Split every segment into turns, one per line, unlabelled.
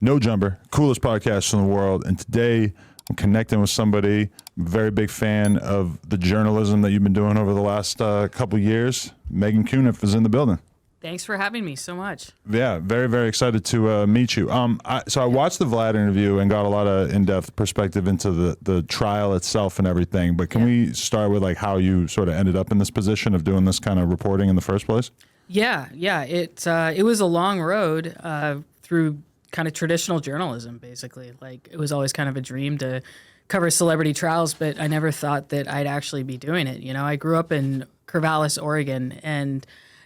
No Jumper, coolest podcast in the world. And today I'm connecting with somebody, very big fan of the journalism that you've been doing over the last couple years. Meghann Cuniff is in the building.
Thanks for having me so much.
Yeah, very, very excited to meet you. So I watched the Vlad interview and got a lot of in-depth perspective into the trial itself and everything. But can we start with like how you sort of ended up in this position of doing this kind of reporting in the first place?
Yeah. It was a long road through kind of traditional journalism, basically. Like, it was always kind of a dream to cover celebrity trials, but I never thought that I'd actually be doing it. You know, I grew up in Corvallis, Oregon, and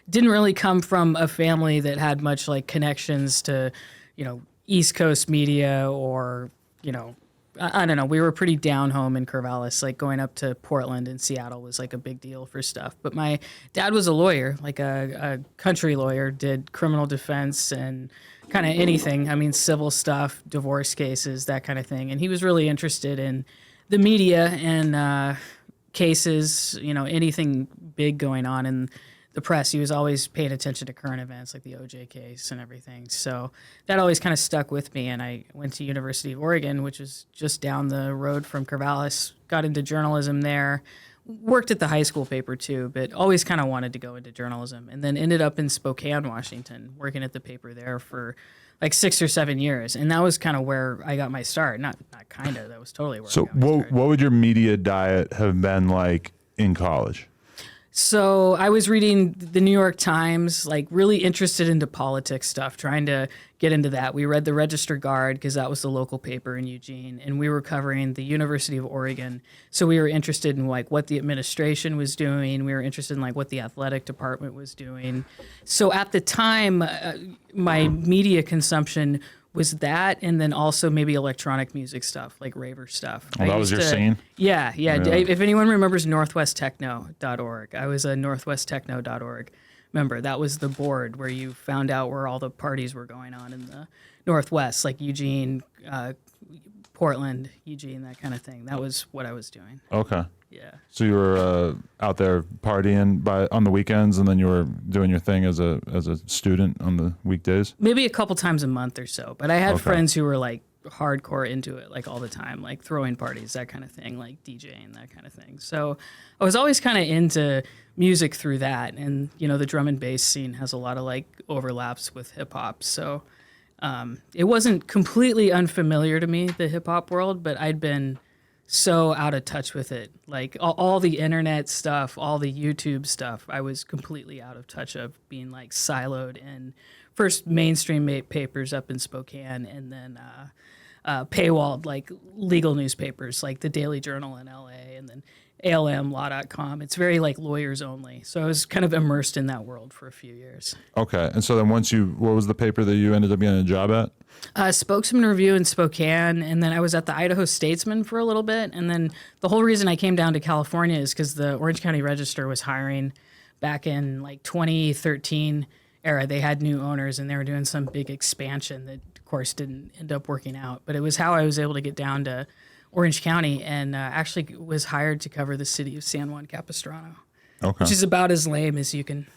didn't really come from a family that had much like connections to, you know, East Coast media or, you know, I don't know. We were pretty down home in Corvallis. Like, going up to Portland and Seattle was like a big deal for stuff. But my dad was a lawyer, like a country lawyer, did criminal defense and kind of anything. I mean, civil stuff, divorce cases, that kind of thing. And he was really interested in the media and cases, you know, anything big going on in the press. He was always paying attention to current events like the OJ case and everything. So that always kind of stuck with me. And I went to University of Oregon, which is just down the road from Corvallis, got into journalism there, worked at the high school paper too, but always kind of wanted to go into journalism, and then ended up in Spokane, Washington, working at the paper there for like 6 or 7 years. And that was kind of where I got my start. Not kind of, that was totally where I got my start.
What would your media diet have been like in college?
So I was reading the New York Times, like really interested into politics stuff, trying to get into that. We read the Register Guard because that was the local paper in Eugene, and we were covering the University of Oregon. So we were interested in like what the administration was doing. We were interested in like what the athletic department was doing. So at the time, my media consumption was that, and then also maybe electronic music stuff, like raver stuff.
Well, that was your scene?
Yeah. If anyone remembers northwesttechno.org, I was a northwesttechno.org member. That was the board where you found out where all the parties were going on in the Northwest, like Eugene, Portland, Eugene, that kind of thing. That was what I was doing.
Okay.
Yeah.
So you were out there partying on the weekends, and then you were doing your thing as a student on the weekdays?
Maybe a couple times a month or so. But I had friends who were like hardcore into it, like all the time, like throwing parties, that kind of thing, like DJing, that kind of thing. So I was always kind of into music through that. And, you know, the drum and bass scene has a lot of like overlaps with hip hop. So it wasn't completely unfamiliar to me, the hip hop world, but I'd been so out of touch with it. Like all the internet stuff, all the YouTube stuff, I was completely out of touch of, being like siloed in first mainstream papers up in Spokane, and then paywalled like legal newspapers like the Daily Journal in LA, and then ALM, law.com. It's very like lawyers only. So I was kind of immersed in that world for a few years.
Okay. And so then what was the paper that you ended up getting a job at?
Spokesman Review in Spokane, and then I was at the Idaho Statesman for a little bit. And then the whole reason I came down to California is because the Orange County Register was hiring back in like 2013 era. They had new owners, and they were doing some big expansion that, of course, didn't end up working out. But it was how I was able to get down to Orange County, and actually was hired to cover the city of San Juan Capistrano, which is about as lame as you can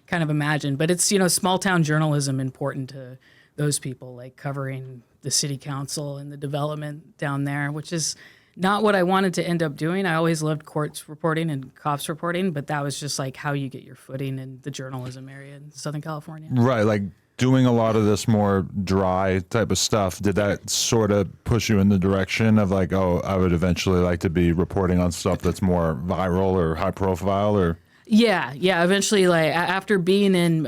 kind of imagine. But it's, you know, small town journalism important to those people, like covering the city council and the development down there, which is not what I wanted to end up doing. I always loved courts reporting and cops reporting, but that was just like how you get your footing in the journalism area in Southern California.
Right, like doing a lot of this more dry type of stuff, did that sort of push you in the direction of like, oh, I would eventually like to be reporting on stuff that's more viral or high profile? Or
Yeah. Eventually, like after being in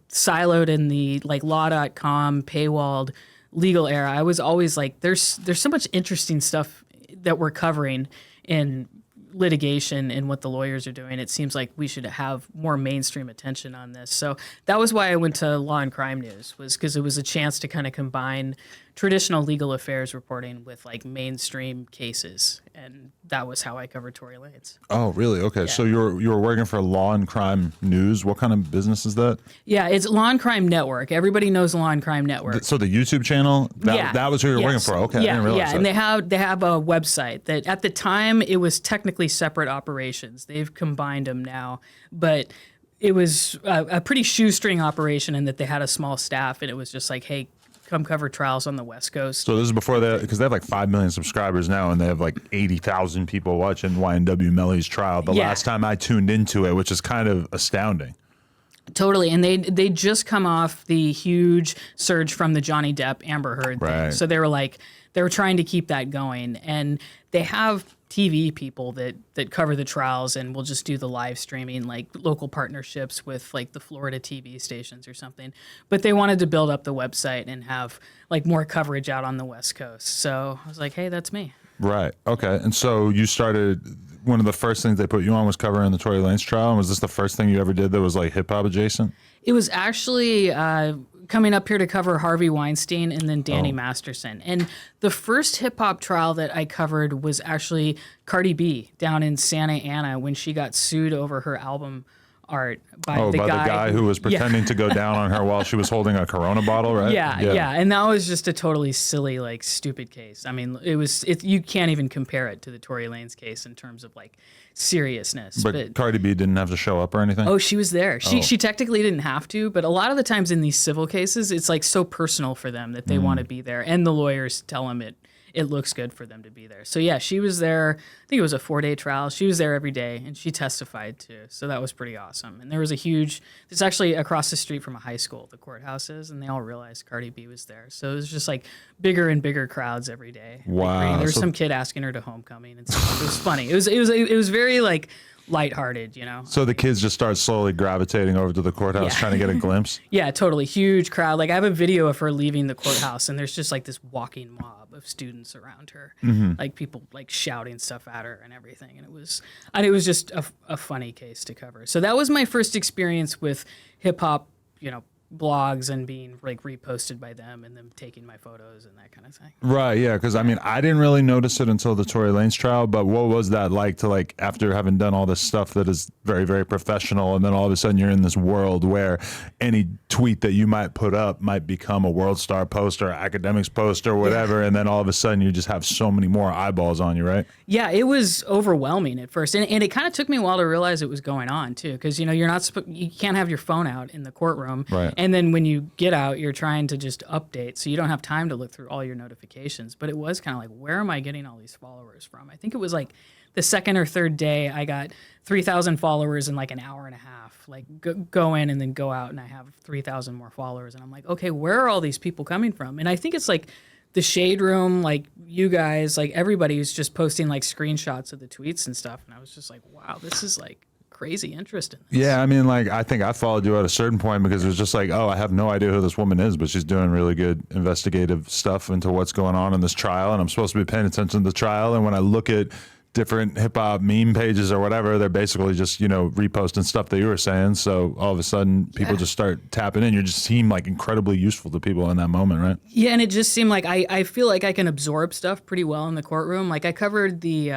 siloed in the like law.com paywalled legal era, I was always like, there's so much interesting stuff that we're covering in litigation and what the lawyers are doing. It seems like we should have more mainstream attention on this. So that was why I went to Law and Crime News, was because it was a chance to kind of combine traditional legal affairs reporting with like mainstream cases, and that was how I covered Tory Lanez.
Oh, really? Okay. Yeah. So you were working for Law and Crime News. What kind of business is that? Yeah,
it's Law and Crime Network. Everybody knows Law and Crime Network.
So the YouTube channel, that was who you were working for. Okay, I didn't realize that.
And they have a website that at the time it was technically separate operations. They've combined them now, but it was a pretty shoestring operation in that they had a small staff, and it was just like, hey, come cover trials on the West Coast.
So this is before they, because they have like 5 million subscribers now, and they have like 80,000 people watching YNW Melly's trial. The last time I tuned into it, which is kind of astounding.
Totally, and they just come off the huge surge from the Johnny Depp Amber Heard thing. So they were trying to keep that going, and they have TV people that cover the trials and will just do the live streaming, like local partnerships with like the Florida TV stations or something. But they wanted to build up the website and have like more coverage out on the West Coast. So I was like, hey, that's me.
Right. Okay. And so you started, one of the first things they put you on was covering the Tory Lanez trial. And was this the first thing you ever did that was like hip hop adjacent?
It was actually coming up here to cover Harvey Weinstein and then Danny Masterson. And the first hip hop trial that I covered was actually Cardi B down in Santa Ana when she got sued over her album art by the guy
who was pretending to go down on her while she was holding a Corona bottle, right?
Yeah. And that was just a totally silly, like stupid case. I mean, you can't even compare it to the Tory Lanez case in terms of like seriousness.
But Cardi B didn't have to show up or anything?
Oh, she was there. She technically didn't have to, but a lot of the times in these civil cases, it's like so personal for them that they want to be there. And the lawyers tell them it looks good for them to be there. So yeah, she was there. I think it was a 4-day trial. She was there every day and she testified too. So that was pretty awesome. And there was it's actually across the street from a high school, the courthouse is, and they all realized Cardi B was there. So it was just like bigger and bigger crowds every day.
Wow.
Like, there was some kid asking her to homecoming and stuff. It was funny. It was very like lighthearted, you know.
So the kids just start slowly gravitating over to the courthouse trying to get a glimpse?
Yeah, totally. Huge crowd. Like I have a video of her leaving the courthouse and there's just like this walking mob of students around her. Like people like shouting stuff at her and everything. And it was just a funny case to cover. So that was my first experience with hip hop, you know, blogs and being like reposted by them and them taking my photos and that kind of thing.
Right, yeah, because I mean, I didn't really notice it until the Tory Lanez trial, but what was that like to like, after having done all this stuff that is very, very professional, and then all of a sudden you're in this world where any tweet that you might put up might become a World Star post or academics post or whatever, and then all of a sudden you just have so many more eyeballs on you, right?
Yeah, it was overwhelming at first, and it kind of took me a while to realize it was going on too, because you know you can't have your phone out in the courtroom,
right?
And then when you get out, you're trying to just update, so you don't have time to look through all your notifications. But it was kind of like, where am I getting all these followers from? I think it was like the second or third day I got 3,000 followers in like an hour and a half. Like go in and then go out, and I have 3,000 more followers, and I'm like, okay, where are all these people coming from? And I think it's like the Shade Room, like you guys, like everybody was just posting like screenshots of the tweets and stuff, and I was just like, wow, this is like crazy interest in this.
Yeah, I mean, like, I think I followed you at a certain point because it was just like, oh, I have no idea who this woman is, but she's doing really good investigative stuff into what's going on in this trial, and I'm supposed to be paying attention to the trial. And when I look at different hip hop meme pages or whatever, they're basically just, you know, reposting stuff that you were saying. So all of a sudden people just start tapping in. You just seem like incredibly useful to people in that moment, right?
Yeah, and it just seemed like I feel like I can absorb stuff pretty well in the courtroom. Like I covered the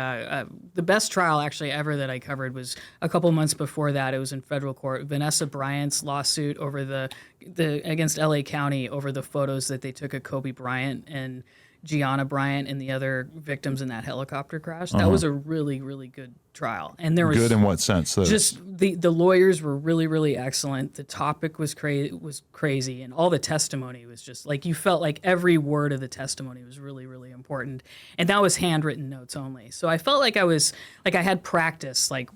best trial actually ever that I covered was a couple months before that. It was in federal court. Vanessa Bryant's lawsuit over the against LA County over the photos that they took of Kobe Bryant and Gianna Bryant and the other victims in that helicopter crash. That was a really, really good trial. And there was
good in what sense?
Just the lawyers were really, really excellent. The topic was crazy, and all the testimony was just like you felt like every word of the testimony was really, really important. And that was handwritten notes only. So I felt like I had practice, like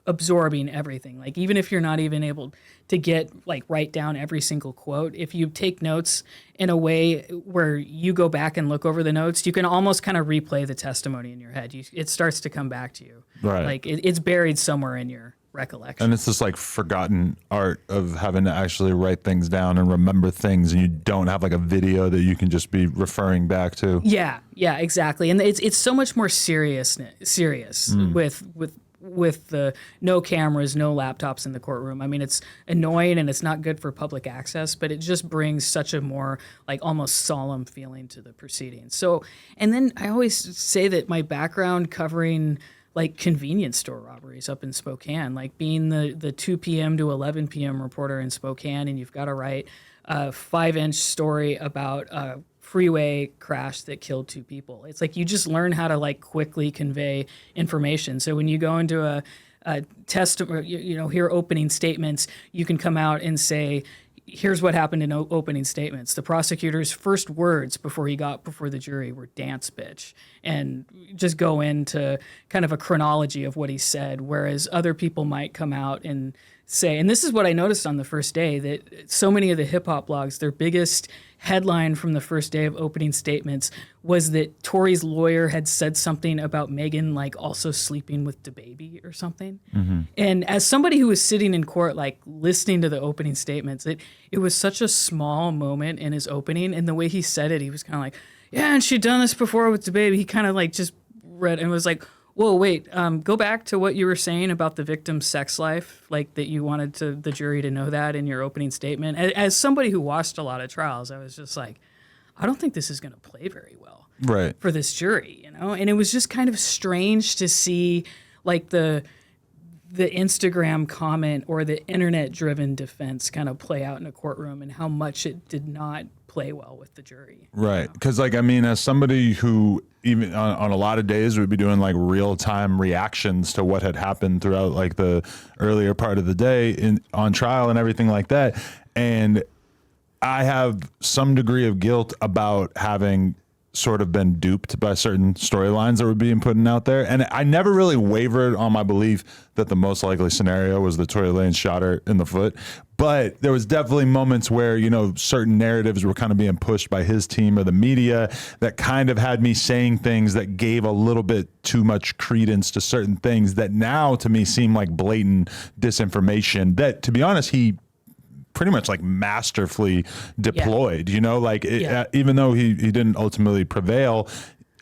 absorbing everything. Like even if you're not even able to write down every single quote, if you take notes in a way where you go back and look over the notes, you can almost kind of replay the testimony in your head. It starts to come back to you.
Right.
Like it's buried somewhere in your recollection.
And it's this like forgotten art of having to actually write things down and remember things, and you don't have like a video that you can just be referring back to.
Yeah, exactly. And it's so much more serious with the no cameras, no laptops in the courtroom. I mean, it's annoying and it's not good for public access, but it just brings such a more like almost solemn feeling to the proceedings. So, and then I always say that my background covering like convenience store robberies up in Spokane, like being the 2 p.m. to 11 p.m. reporter in Spokane, and you've got to write a 5-inch story about freeway crash that killed 2 people. It's like you just learn how to like quickly convey information. So when you go into a testimony, you know, hear opening statements, you can come out and say, here's what happened in opening statements. The prosecutor's first words before he got before the jury were "dance, bitch," and just go into kind of a chronology of what he said, whereas other people might come out and say, and this is what I noticed on the first day, that so many of the hip hop blogs, their biggest headline from the first day of opening statements was that Tory's lawyer had said something about Meghann, like also sleeping with DaBaby or something. And as somebody who was sitting in court, like listening to the opening statements, it was such a small moment in his opening. And the way he said it, he was kind of like, yeah, and she'd done this before with DaBaby. He kind of like just read and was like, whoa, wait, go back to what you were saying about the victim's sex life, like that you wanted the jury to know that in your opening statement. As somebody who watched a lot of trials, I was just like, I don't think this is going to play very well for this jury, you know? And it was just kind of strange to see like the Instagram comment or the internet-driven defense kind of play out in a courtroom and how much it did not play well with the jury.
Right. Because, like, I mean, as somebody who even on a lot of days would be doing like real-time reactions to what had happened throughout like the earlier part of the day on trial and everything like that. And I have some degree of guilt about having sort of been duped by certain storylines that were being put out there. And I never really wavered on my belief that the most likely scenario was that Tory Lanez shot her in the foot. But there was definitely moments where, you know, certain narratives were kind of being pushed by his team or the media that kind of had me saying things that gave a little bit too much credence to certain things that now to me seem like blatant disinformation that, to be honest, he pretty much like masterfully deployed, you know, like even though he didn't ultimately prevail,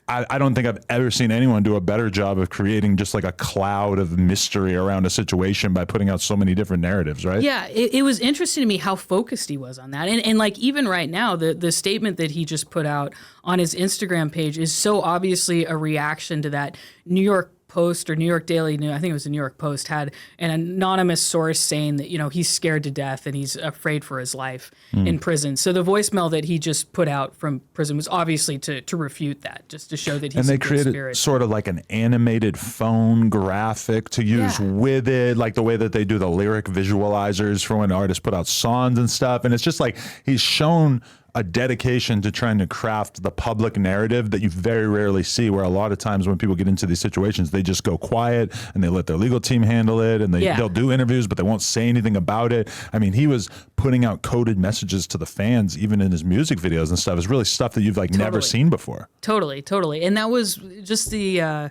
I don't think I've ever seen anyone do a better job of creating just like a cloud of mystery around a situation by putting out so many different narratives, right?
Yeah, it was interesting to me how focused he was on that. And like even right now, the statement that he just put out on his Instagram page is so obviously a reaction to that New York Post or New York Daily News, I think it was the New York Post, had an anonymous source saying that, you know, he's scared to death and he's afraid for his life in prison. So the voicemail that he just put out from prison was obviously to refute that, just to show that he's
and they
a good
created
spirit.
Sort of like an animated phone graphic to use with it, like the way that they do the lyric visualizers for when artists put out songs and stuff. And it's just like he's shown a dedication to trying to craft the public narrative that you very rarely see, where a lot of times when people get into these situations, they just go quiet and they let their legal team handle it, and they'll do interviews, but they won't say anything about it. I mean, he was putting out coded messages to the fans, even in his music videos and stuff. It's really stuff that you've like never seen before.
Totally. And that was just the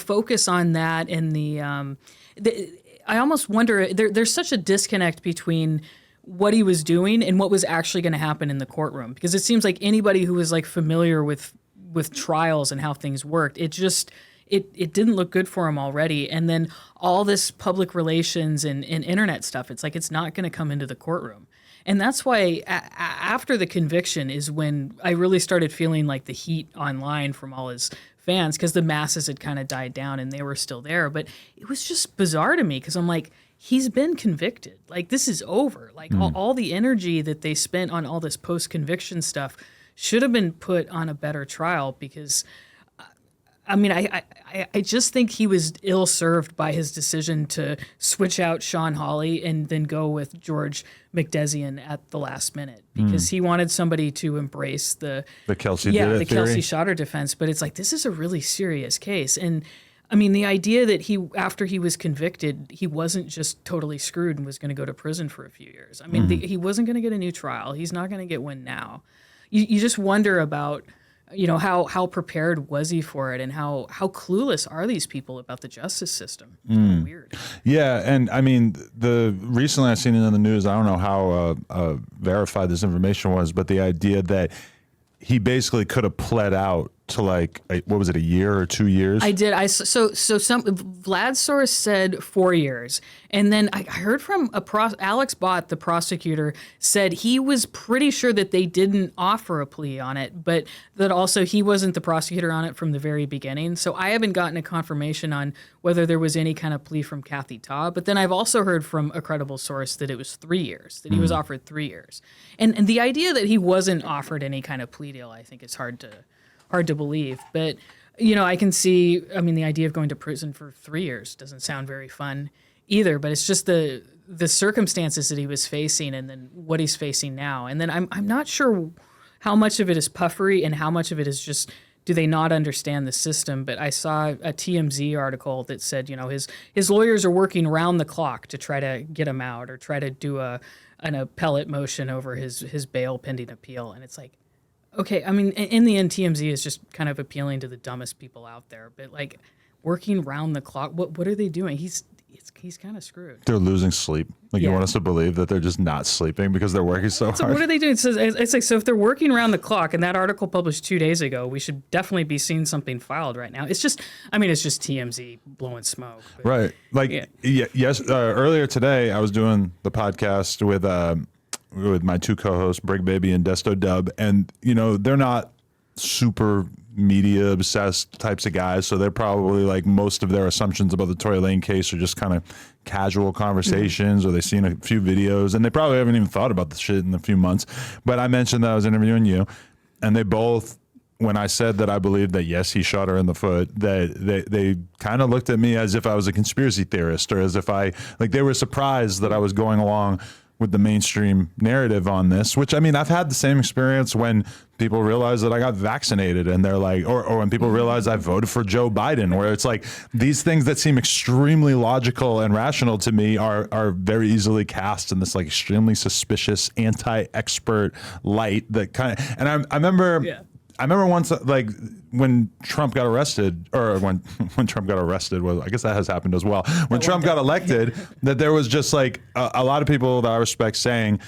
focus on that, and I almost wonder, there's such a disconnect between what he was doing and what was actually going to happen in the courtroom, because it seems like anybody who was like familiar with trials and how things worked, it didn't look good for him already. And then all this public relations and internet stuff, it's like it's not going to come into the courtroom. And that's why after the conviction is when I really started feeling like the heat online from all his fans, because the masses had kind of died down and they were still there. But it was just bizarre to me, because I'm like, he's been convicted. Like, this is over. Like, all the energy that they spent on all this post-conviction stuff should have been put on a better trial, because, I mean, I just think he was ill-served by his decision to switch out Sean Hawley and then go with George McDesian at the last minute, because he wanted somebody to embrace the
Kelsey
Kelsey Shotter defense. But it's like, this is a really serious case. And I mean, the idea that after he was convicted, he wasn't just totally screwed and was going to go to prison for a few years. I mean, he wasn't going to get a new trial. He's not going to get one now. You just wonder about, you know, how prepared was he for it, and how clueless are these people about the justice system? It's kind of weird.
Yeah, and I mean, recently I seen it in the news, I don't know how verified this information was, but the idea that he basically could have pled out to like, what was it, a year or 2 years?
I did. Vlad's source said 4 years. And then I heard from Alex Bott, the prosecutor, said he was pretty sure that they didn't offer a plea on it, but that also he wasn't the prosecutor on it from the very beginning. So I haven't gotten a confirmation on whether there was any kind of plea from Kathy Ta. But then I've also heard from a credible source that it was 3 years, that he was offered 3 years. And the idea that he wasn't offered any kind of plea deal, I think is hard to believe. But, you know, I can see, I mean, the idea of going to prison for 3 years doesn't sound very fun either, but it's just the the circumstances that he was facing and then what he's facing now. And then I'm not sure how much of it is puffery and how much of it is just, do they not understand the system? But I saw a TMZ article that said, his lawyers are working round the clock to try to get him out or try to do an appellate motion over his bail pending appeal. And it's like, okay, I mean, in the end, TMZ is just kind of appealing to the dumbest people out there. But like working round the clock, what are they doing? He's kind of screwed.
They're losing sleep. Like you want us to believe that they're just not sleeping because they're working so hard.
So what are they doing? It's like, so if they're working around the clock, and that article published 2 days ago, we should definitely be seeing something filed right now. It's just TMZ blowing smoke. But,
right. Like, yes. Earlier today, I was doing the podcast with my two co-hosts, Brig Baby and Desto Dub, and they're not super media obsessed types of guys, so they're probably like most of their assumptions about the Tory Lanez case are just kind of casual conversations, or they've seen a few videos and they probably haven't even thought about the shit in a few months. But I mentioned that I was interviewing you, and they both, when I said that I believed that yes, he shot her in the foot, that they kind of looked at me as if I was a conspiracy theorist, or as if they were surprised that I was going along with the mainstream narrative on this, which, I mean, I've had the same experience when people realize that I got vaccinated, and they're like, or when people realize I voted for Joe Biden, where it's like these things that seem extremely logical and rational to me are very easily cast in this like extremely suspicious anti-expert light that kind of, and I remember once, like when Trump got arrested, or when Trump got arrested, well, I guess that has happened as well. When Trump got elected, that there was just like a lot of people that I respect saying,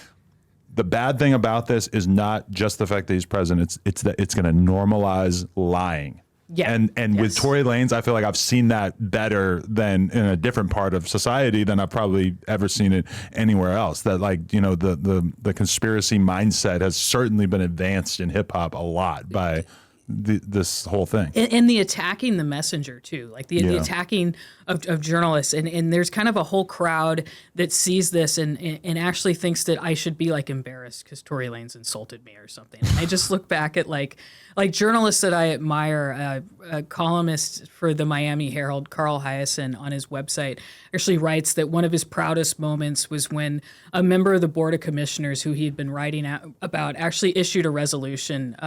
the bad thing about this is not just the fact that he's president, it's that it's going to normalize lying.
Yeah.
And with Tory Lanez, I feel like I've seen that better than in a different part of society than I've probably ever seen it anywhere else. That like, the conspiracy mindset has certainly been advanced in hip hop a lot by this whole thing.
And the attacking the messenger too, like the attacking of journalists. And there's kind of a whole crowd that sees this and actually thinks that I should be like embarrassed because Tory Lanez insulted me or something. And I just look back at like journalists that I admire, a columnist for the Miami Herald, Carl Hyacin, on his website actually writes that one of his proudest moments was when a member of the Board of Commissioners who he had been writing about actually issued a resolution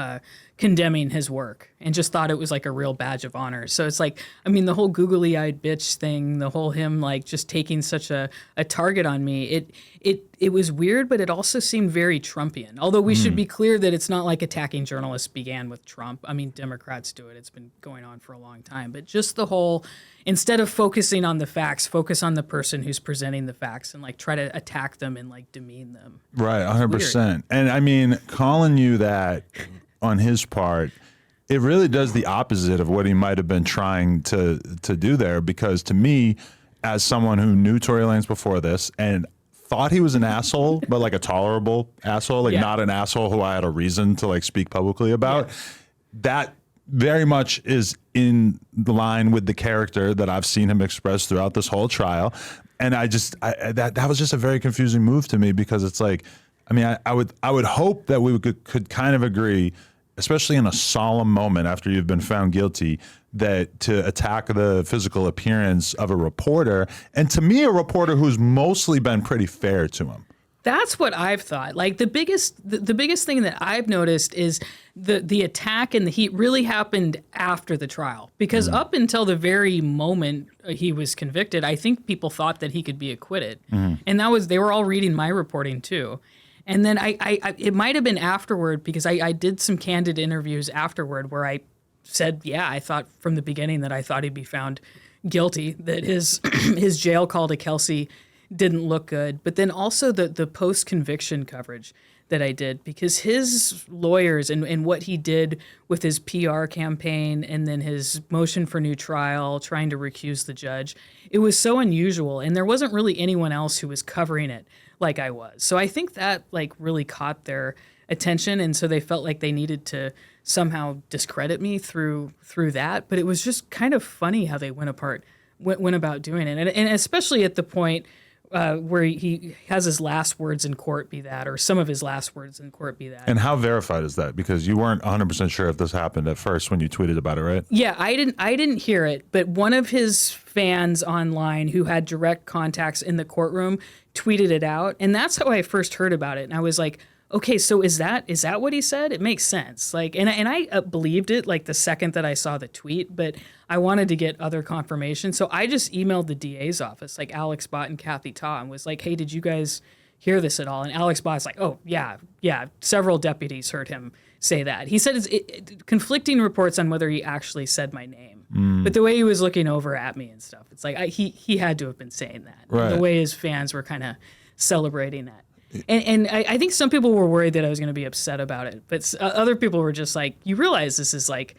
condemning his work and just thought it was like a real badge of honor. So it's like, I mean, the whole googly-eyed bitch thing, the whole him like just taking such a target on me, it was weird, but it also seemed very Trumpian. Although we should be clear that it's not like attacking journalists began with Trump. I mean, Democrats do it. It's been going on for a long time. But just the whole, instead of focusing on the facts, focus on the person who's presenting the facts and like try to attack them and like demean them.
Right, 100%. And I mean, calling you that on his part, it really does the opposite of what he might have been trying to do there. Because to me, as someone who knew Tory Lanez before this and thought he was an asshole, but like a tolerable asshole, like not an asshole who I had a reason to like speak publicly about, that very much is in the line with the character that I've seen him express throughout this whole trial. And that was just a very confusing move to me, because it's like, I mean, I would hope that we could kind of agree, especially in a solemn moment after you've been found guilty, that to attack the physical appearance of a reporter, and to me, a reporter who's mostly been pretty fair to him.
That's what I've thought. Like the biggest thing that I've noticed is the attack and the heat really happened after the trial, because up until the very moment he was convicted, I think people thought that he could be acquitted, and they were all reading my reporting too. And then it might have been afterward, because I did some candid interviews afterward where I said, I thought from the beginning that I thought he'd be found guilty, that his his jail call to Kelsey didn't look good. But then also the post-conviction coverage that I did, because his lawyers and what he did with his PR campaign and then his motion for new trial, trying to recuse the judge, it was so unusual. And there wasn't really anyone else who was covering it like I was. So I think that like really caught their attention. And so they felt like they needed to somehow discredit me through that. But it was just kind of funny how they went about doing it. And especially at the point where he has his last words in court be that, or some of his last words in court be that.
And how verified is that? Because you weren't 100% sure if this happened at first when you tweeted about it, right?
Yeah, I didn't hear it, but one of his fans online who had direct contacts in the courtroom tweeted it out, and that's how I first heard about it. And I was like, okay, so is that what he said? It makes sense. Like, and I believed it like the second that I saw the tweet, but I wanted to get other confirmation, so I just emailed the DA's office, like Alex Bott and Kathy Ta, and was like, hey, did you guys hear this at all? And Alex Bott's like, oh yeah, several deputies heard him say that. He said it's conflicting reports on whether he actually said my name, but the way he was looking over at me and stuff, it's like he had to have been saying that.
Right.
The way his fans were kind of celebrating that. And I think some people were worried that I was going to be upset about it, but other people were just like, you realize this is like,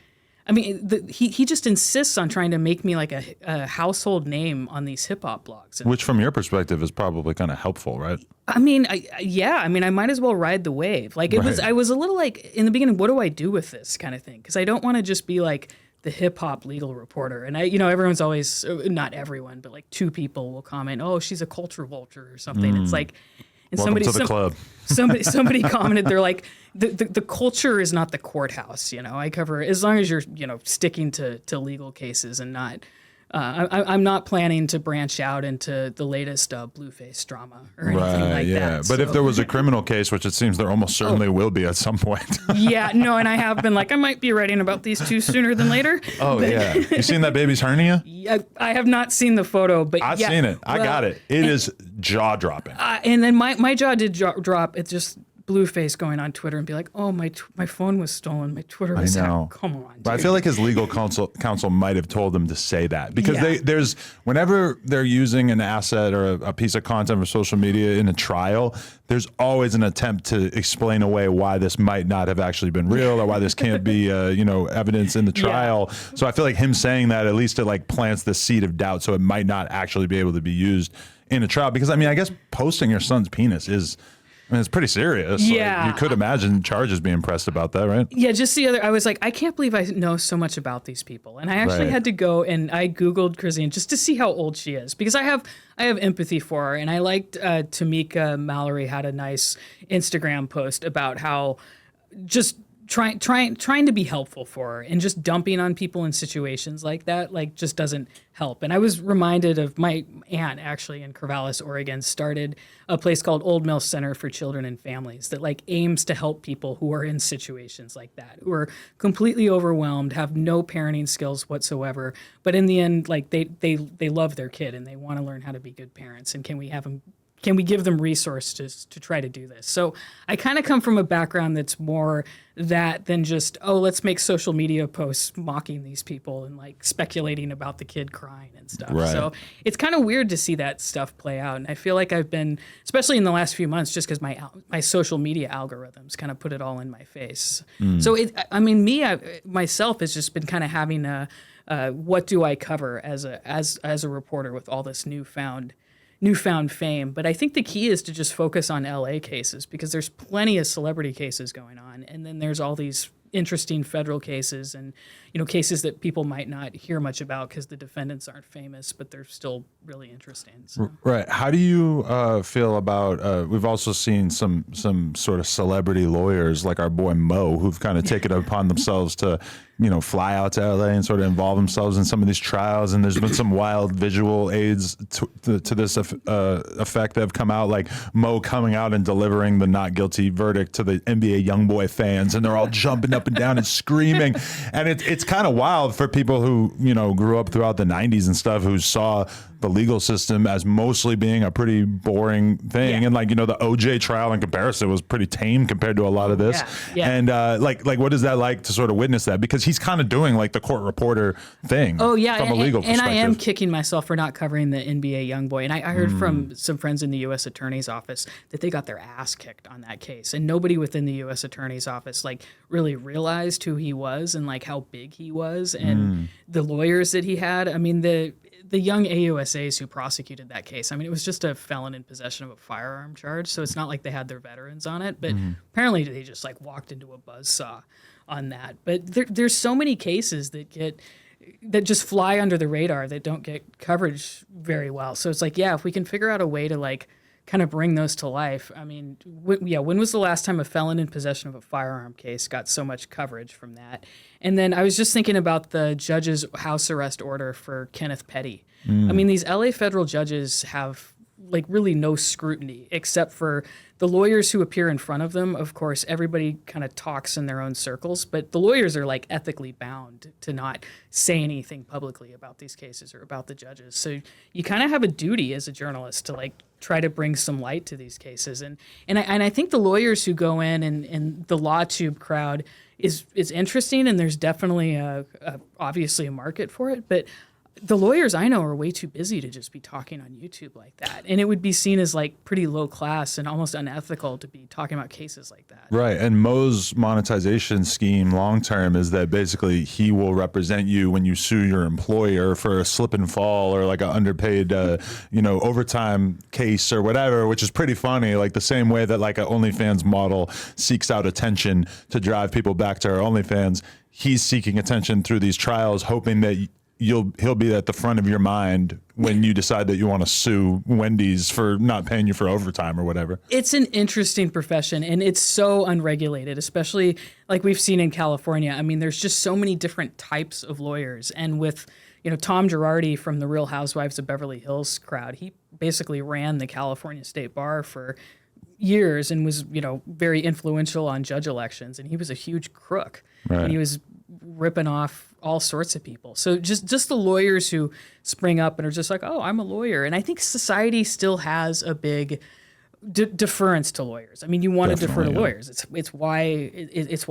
I mean, he just insists on trying to make me like a household name on these hip hop blogs. And,
Which, from your perspective, is probably kind of helpful, right?
I mean, I might as well ride the wave. Like I was a little like in the beginning, what do I do with this kind of thing? Because I don't want to just be like the hip hop legal reporter. And everyone's always, not everyone, but like two people will comment, oh, she's a culture vulture or something. It's like, and
Welcome to the club.
somebody commented, they're like, the culture is not the courthouse. I cover, as long as you're, sticking to legal cases and not, I'm not planning to branch out into the latest Blueface drama or anything like that.
But if there was a criminal case, which it seems there almost certainly will be at some point.
Yeah, no, and I have been like, I might be writing about these two sooner than later.
Oh, yeah. You seen that baby's hernia?
Yeah, I have not seen the photo, but
I've seen it. I got it. It is jaw-dropping.
And then my jaw did drop. It's just Blueface going on Twitter and be like, "Oh, my phone was stolen. My Twitter was hacked." Come on, dude.
But I feel like his legal counsel might have told him to say that because there's whenever they're using an asset or a piece of content for social media in a trial, there's always an attempt to explain away why this might not have actually been real or why this can't be evidence in the trial. Yeah. So I feel like him saying that, at least it like plants the seed of doubt, so it might not actually be able to be used in a trial. Because I mean, I guess posting your son's penis is, it's pretty serious.
Yeah.
Like, you could imagine charges being pressed about that, right?
Yeah, I was like, I can't believe I know so much about these people. And I actually had to go and I Googled Chrisine just to see how old she is, because I have empathy for her. And I liked Tamika Mallory had a nice Instagram post about how just trying to be helpful for her, and just dumping on people in situations like that, like, just doesn't help. And I was reminded of my aunt, actually, in Corvallis, Oregon, started a place called Old Mill Center for Children and Families that like aims to help people who are in situations like that, who are completely overwhelmed, have no parenting skills whatsoever, but in the end, like they love their kid and they want to learn how to be good parents. And can we give them resources to try to do this? So I kind of come from a background that's more that than just, oh, let's make social media posts mocking these people and like speculating about the kid crying and stuff.
Right. So
it's kind of weird to see that stuff play out. And I feel like I've been, especially in the last few months, just because my social media algorithms kind of put it all in my face. So myself has just been kind of having what do I cover as a reporter with all this newfound fame. But I think the key is to just focus on LA cases, because there's plenty of celebrity cases going on. And then there's all these interesting federal cases and, cases that people might not hear much about because the defendants aren't famous, but they're still really interesting. So.
Right. How do you feel about, we've also seen some sort of celebrity lawyers like our boy Mo, who've kind of taken it upon themselves to, fly out to LA and sort of involve themselves in some of these trials. And there's been some wild visual aids to this effect that have come out, like Mo coming out and delivering the not guilty verdict to the NBA YoungBoy fans, and they're all jumping up and down and screaming. And it's kind of wild for people who, grew up throughout the 90s and stuff, who saw the legal system as mostly being a pretty boring thing. Yeah. And like, the OJ trial in comparison was pretty tame compared to a lot of this.
Yeah.
And like what is that like to sort of witness that? Because he's kind of doing like the court reporter thing.
Oh yeah.
From a legal perspective.
And I am kicking myself for not covering the NBA YoungBoy. And I heard from some friends in the U.S. Attorney's Office that they got their ass kicked on that case. And nobody within the U.S. Attorney's Office like really realized who he was and like how big he was and the lawyers that he had. I mean, the young AUSAs who prosecuted that case, I mean, it was just a felon in possession of a firearm charge, so it's not like they had their veterans on it, but apparently they just like walked into a buzzsaw on that. But there's so many cases that get that just fly under the radar that don't get coverage very well. So it's like, yeah, if we can figure out a way to like kind of bring those to life. I mean, when was the last time a felon in possession of a firearm case got so much coverage from that? And then I was just thinking about the judge's house arrest order for Kenneth Petty. I mean, these LA federal judges have like really no scrutiny except for the lawyers who appear in front of them. Of course, everybody kind of talks in their own circles, but the lawyers are like ethically bound to not say anything publicly about these cases or about the judges. So you kind of have a duty as a journalist to like try to bring some light to these cases. And I think the lawyers who go in and the law tube crowd is interesting, and there's definitely obviously a market for it, but the lawyers I know are way too busy to just be talking on YouTube like that. And it would be seen as like pretty low class and almost unethical to be talking about cases like that.
Right. And Mo's monetization scheme long term is that basically he will represent you when you sue your employer for a slip and fall or like an underpaid, overtime case or whatever, which is pretty funny. Like the same way that like an OnlyFans model seeks out attention to drive people back to her OnlyFans, he's seeking attention through these trials, hoping that he'll be at the front of your mind when you decide that you want to sue Wendy's for not paying you for overtime or whatever.
It's an interesting profession, and it's so unregulated, especially like we've seen in California. I mean, there's just so many different types of lawyers. And with, Tom Girardi from the Real Housewives of Beverly Hills crowd, he basically ran the California State Bar for years and was, very influential on judge elections. And he was a huge crook.
Right.
And he was ripping off all sorts of people. So just the lawyers who spring up and are just like, oh, I'm a lawyer. And I think society still has a big deference to lawyers. I mean, you want to defer to lawyers. It's why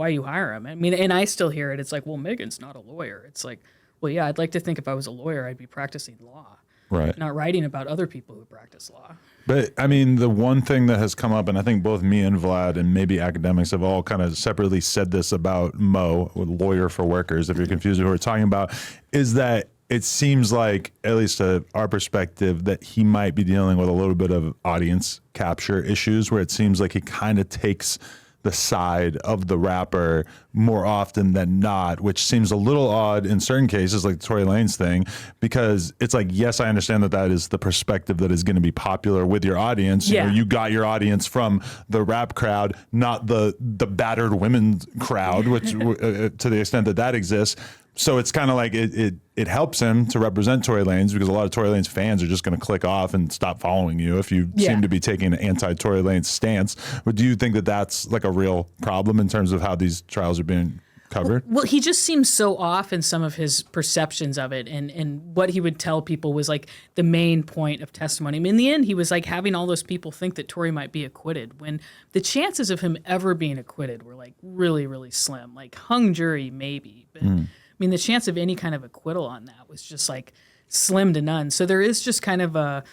you hire them. I mean, and I still hear it. It's like, well, Meghan's not a lawyer. It's like, well, yeah, I'd like to think if I was a lawyer, I'd be practicing law.
Right.
Not writing about other people who practice law.
But I mean, the one thing that has come up, and I think both me and Vlad and maybe academics have all kind of separately said this about Mo, lawyer for workers, if you're confused with who we're talking about, is that it seems like, at least to our perspective, that he might be dealing with a little bit of audience capture issues where it seems like he kind of takes the side of the rapper more often than not, which seems a little odd in certain cases, like the Tory Lanez thing, because it's like, yes, I understand that is the perspective that is going to be popular with your audience.
Yeah.
You got your audience from the rap crowd, not the battered women crowd, which to the extent that exists. So it's kind of like it helps him to represent Tory Lanez because a lot of Tory Lanez fans are just going to click off and stop following you if you seem to be taking an anti-Tory Lanez stance. But do you think that that's like a real problem in terms of how these trials are being covered?
Well, he just seems so off in some of his perceptions of it, and what he would tell people was like the main point of testimony. I mean, in the end, he was like having all those people think that Tory might be acquitted when the chances of him ever being acquitted were like really, really slim. Like hung jury, maybe, but I mean, the chance of any kind of acquittal on that was just like slim to none. So there is just kind of a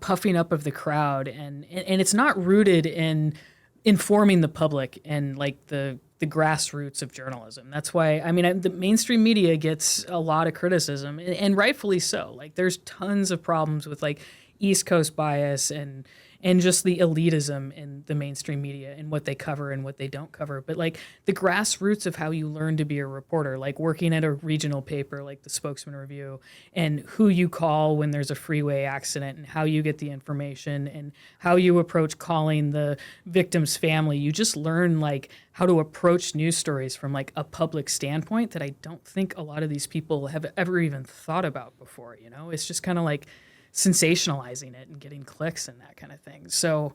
puffing up of the crowd, and it's not rooted in informing the public and like the grassroots of journalism. That's why, I mean, the mainstream media gets a lot of criticism, and rightfully so. Like there's tons of problems with like East Coast bias and just the elitism in the mainstream media and what they cover and what they don't cover. But like the grassroots of how you learn to be a reporter, like working at a regional paper like the Spokesman Review, and who you call when there's a freeway accident and how you get the information and how you approach calling the victim's family. You just learn like how to approach news stories from like a public standpoint that I don't think a lot of these people have ever even thought about before. It's just kind of like sensationalizing it and getting clicks and that kind of thing. So,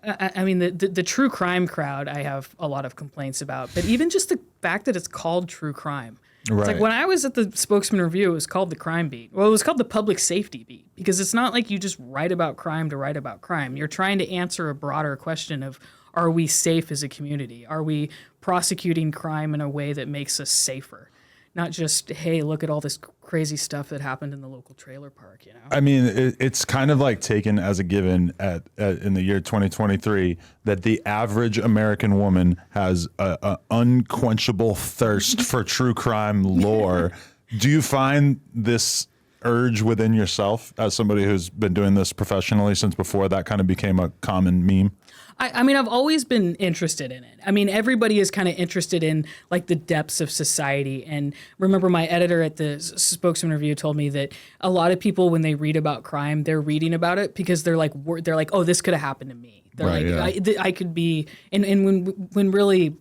I mean, the true crime crowd, I have a lot of complaints about, but even just the fact that it's called true crime. Right. It's like when I was at the Spokesman Review, it was called the crime beat. Well, it was called the public safety beat because it's not like you just write about crime to write about crime. You're trying to answer a broader question of, are we safe as a community? Are we prosecuting crime in a way that makes us safer? Not just, hey, look at all this crazy stuff that happened in the local trailer park,
I mean, it's kind of like taken as a given in the year 2023 that the average American woman has a unquenchable thirst for true crime lore. Do you find this urge within yourself as somebody who's been doing this professionally since before that kind of became a common meme?
I mean, I've always been interested in it. I mean, everybody is kind of interested in like the depths of society. And remember, my editor at the Spokesman Review told me that a lot of people, when they read about crime, they're reading about it because they're like, oh, this could have happened to me. They're I could be, and when really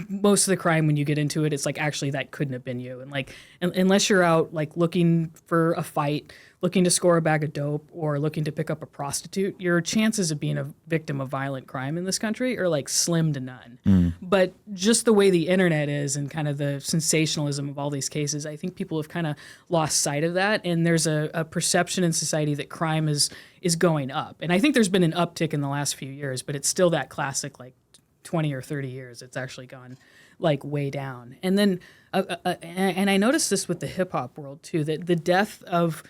most of the crime, when you get into it, it's like, actually, that couldn't have been you. And like, unless you're out like looking for a fight, looking to score a bag of dope, or looking to pick up a prostitute, your chances of being a victim of violent crime in this country are like slim to none. But just the way the internet is and kind of the sensationalism of all these cases, I think people have kind of lost sight of that. And there's a perception in society that crime is going up. And I think there's been an uptick in the last few years, but it's still that classic like 20 or 30 years. It's actually gone like way down. And then, and I noticed this with the hip hop world too, that the death of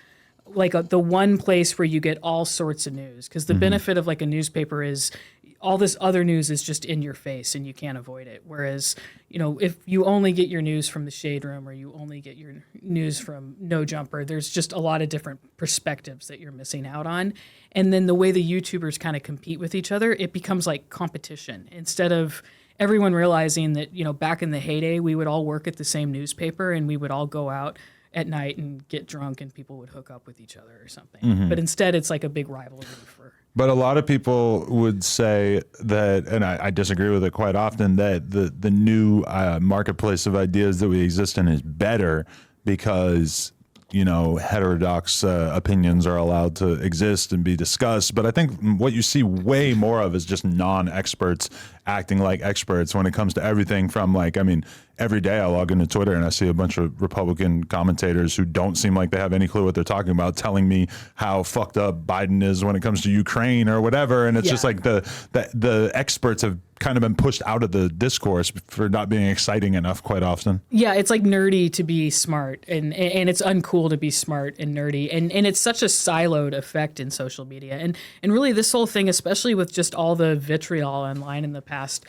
like the one place where you get all sorts of news, because the benefit of like a newspaper is all this other news is just in your face and you can't avoid it. Whereas, you know, if you only get your news from the Shade Room or you only get your news from No Jumper, there's just a lot of different perspectives that you're missing out on. And then the way the YouTubers kind of compete with each other, it becomes like competition instead of everyone realizing that, you know, back in the heyday, we would all work at the same newspaper and we would all go out at night and get drunk and people would hook up with each other or something. But instead it's like a big rivalry for.
But a lot of people would say that, and I disagree with it quite often, that the new marketplace of ideas that we exist in is better because, you know, heterodox opinions are allowed to exist and be discussed. But I think what you see way more of is just non-experts acting like experts when it comes to everything from like, I mean, every day I log into Twitter and I see a bunch of Republican commentators who don't seem like they have any clue what they're talking about, telling me how fucked up Biden is when it comes to Ukraine or whatever. And it's just like the experts have kind of been pushed out of the discourse for not being exciting enough quite often.
Yeah, it's like nerdy to be smart and it's uncool to be smart and nerdy. And it's such a siloed effect in social media. And really this whole thing, especially with just all the vitriol online in the past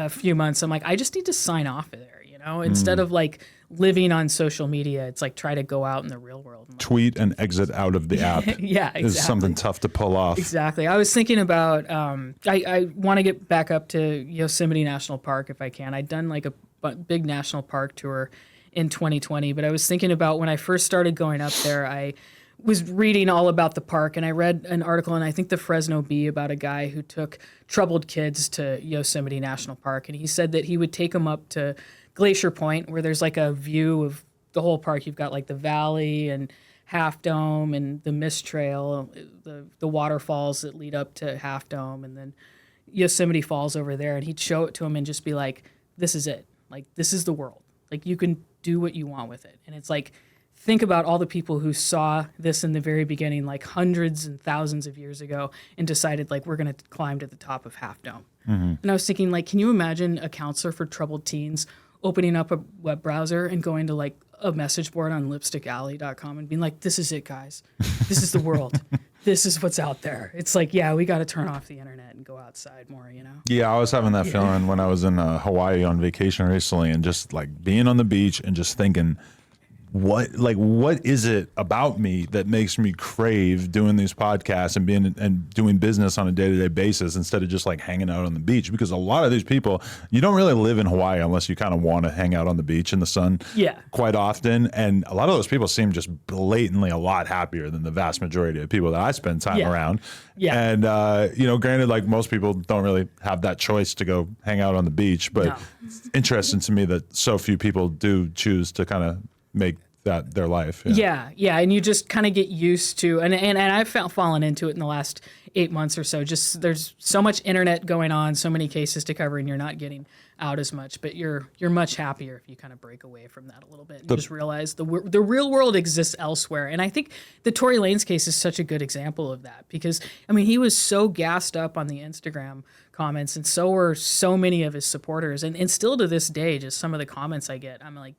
few months, I'm like, I just need to sign off of there, you know, instead of like living on social media. It's like try to go out in the real world. And
tweet and exit out of the app.
Yeah, exactly.
Is something tough to pull off.
Exactly. I was thinking about, I want to get back up to Yosemite National Park if I can. I'd done like a big national park tour in 2020, but I was thinking about when I first started going up there, I was reading all about the park and I read an article in I think the Fresno Bee about a guy who took troubled kids to Yosemite National Park, and he said that he would take them up to Glacier Point where there's like a view of the whole park. You've got like the valley and Half Dome and the Mist Trail, the waterfalls that lead up to Half Dome, and then Yosemite Falls over there, and he'd show it to him and just be like, this is it. Like, this is the world. Like, you can do what you want with it. And it's like, think about all the people who saw this in the very beginning, like hundreds and thousands of years ago, and decided like, we're going to climb to the top of Half Dome. And I was thinking, like, can you imagine a counselor for troubled teens opening up a web browser and going to like a message board on lipstickalley.com and being like, this is it, guys. This is the world. This is what's out there. It's like, yeah, we got to turn off the internet and go outside more, you know?
Yeah, I was having that feeling when I was in Hawaii on vacation recently, and just like being on the beach and just thinking, what is it about me that makes me crave doing these podcasts and doing business on a day-to-day basis instead of just like hanging out on the beach? Because a lot of these people, you don't really live in Hawaii unless you kind of want to hang out on the beach in the sun quite often. And a lot of those people seem just blatantly a lot happier than the vast majority of people that I spend time around. And, granted, like most people don't really have that choice to go hang out on the beach, but it's interesting to me that so few people do choose to kind of make that their life.
Yeah, and you just kind of get used to, and I've fallen into it in the last 8 months or so. Just there's so much internet going on, so many cases to cover, and you're not getting out as much. But you're much happier if you kind of break away from that a little bit and just realize the real world exists elsewhere. And I think the Tory Lanez case is such a good example of that, because I mean he was so gassed up on the Instagram comments, and so were so many of his supporters, and still to this day, just some of the comments I get, I'm like,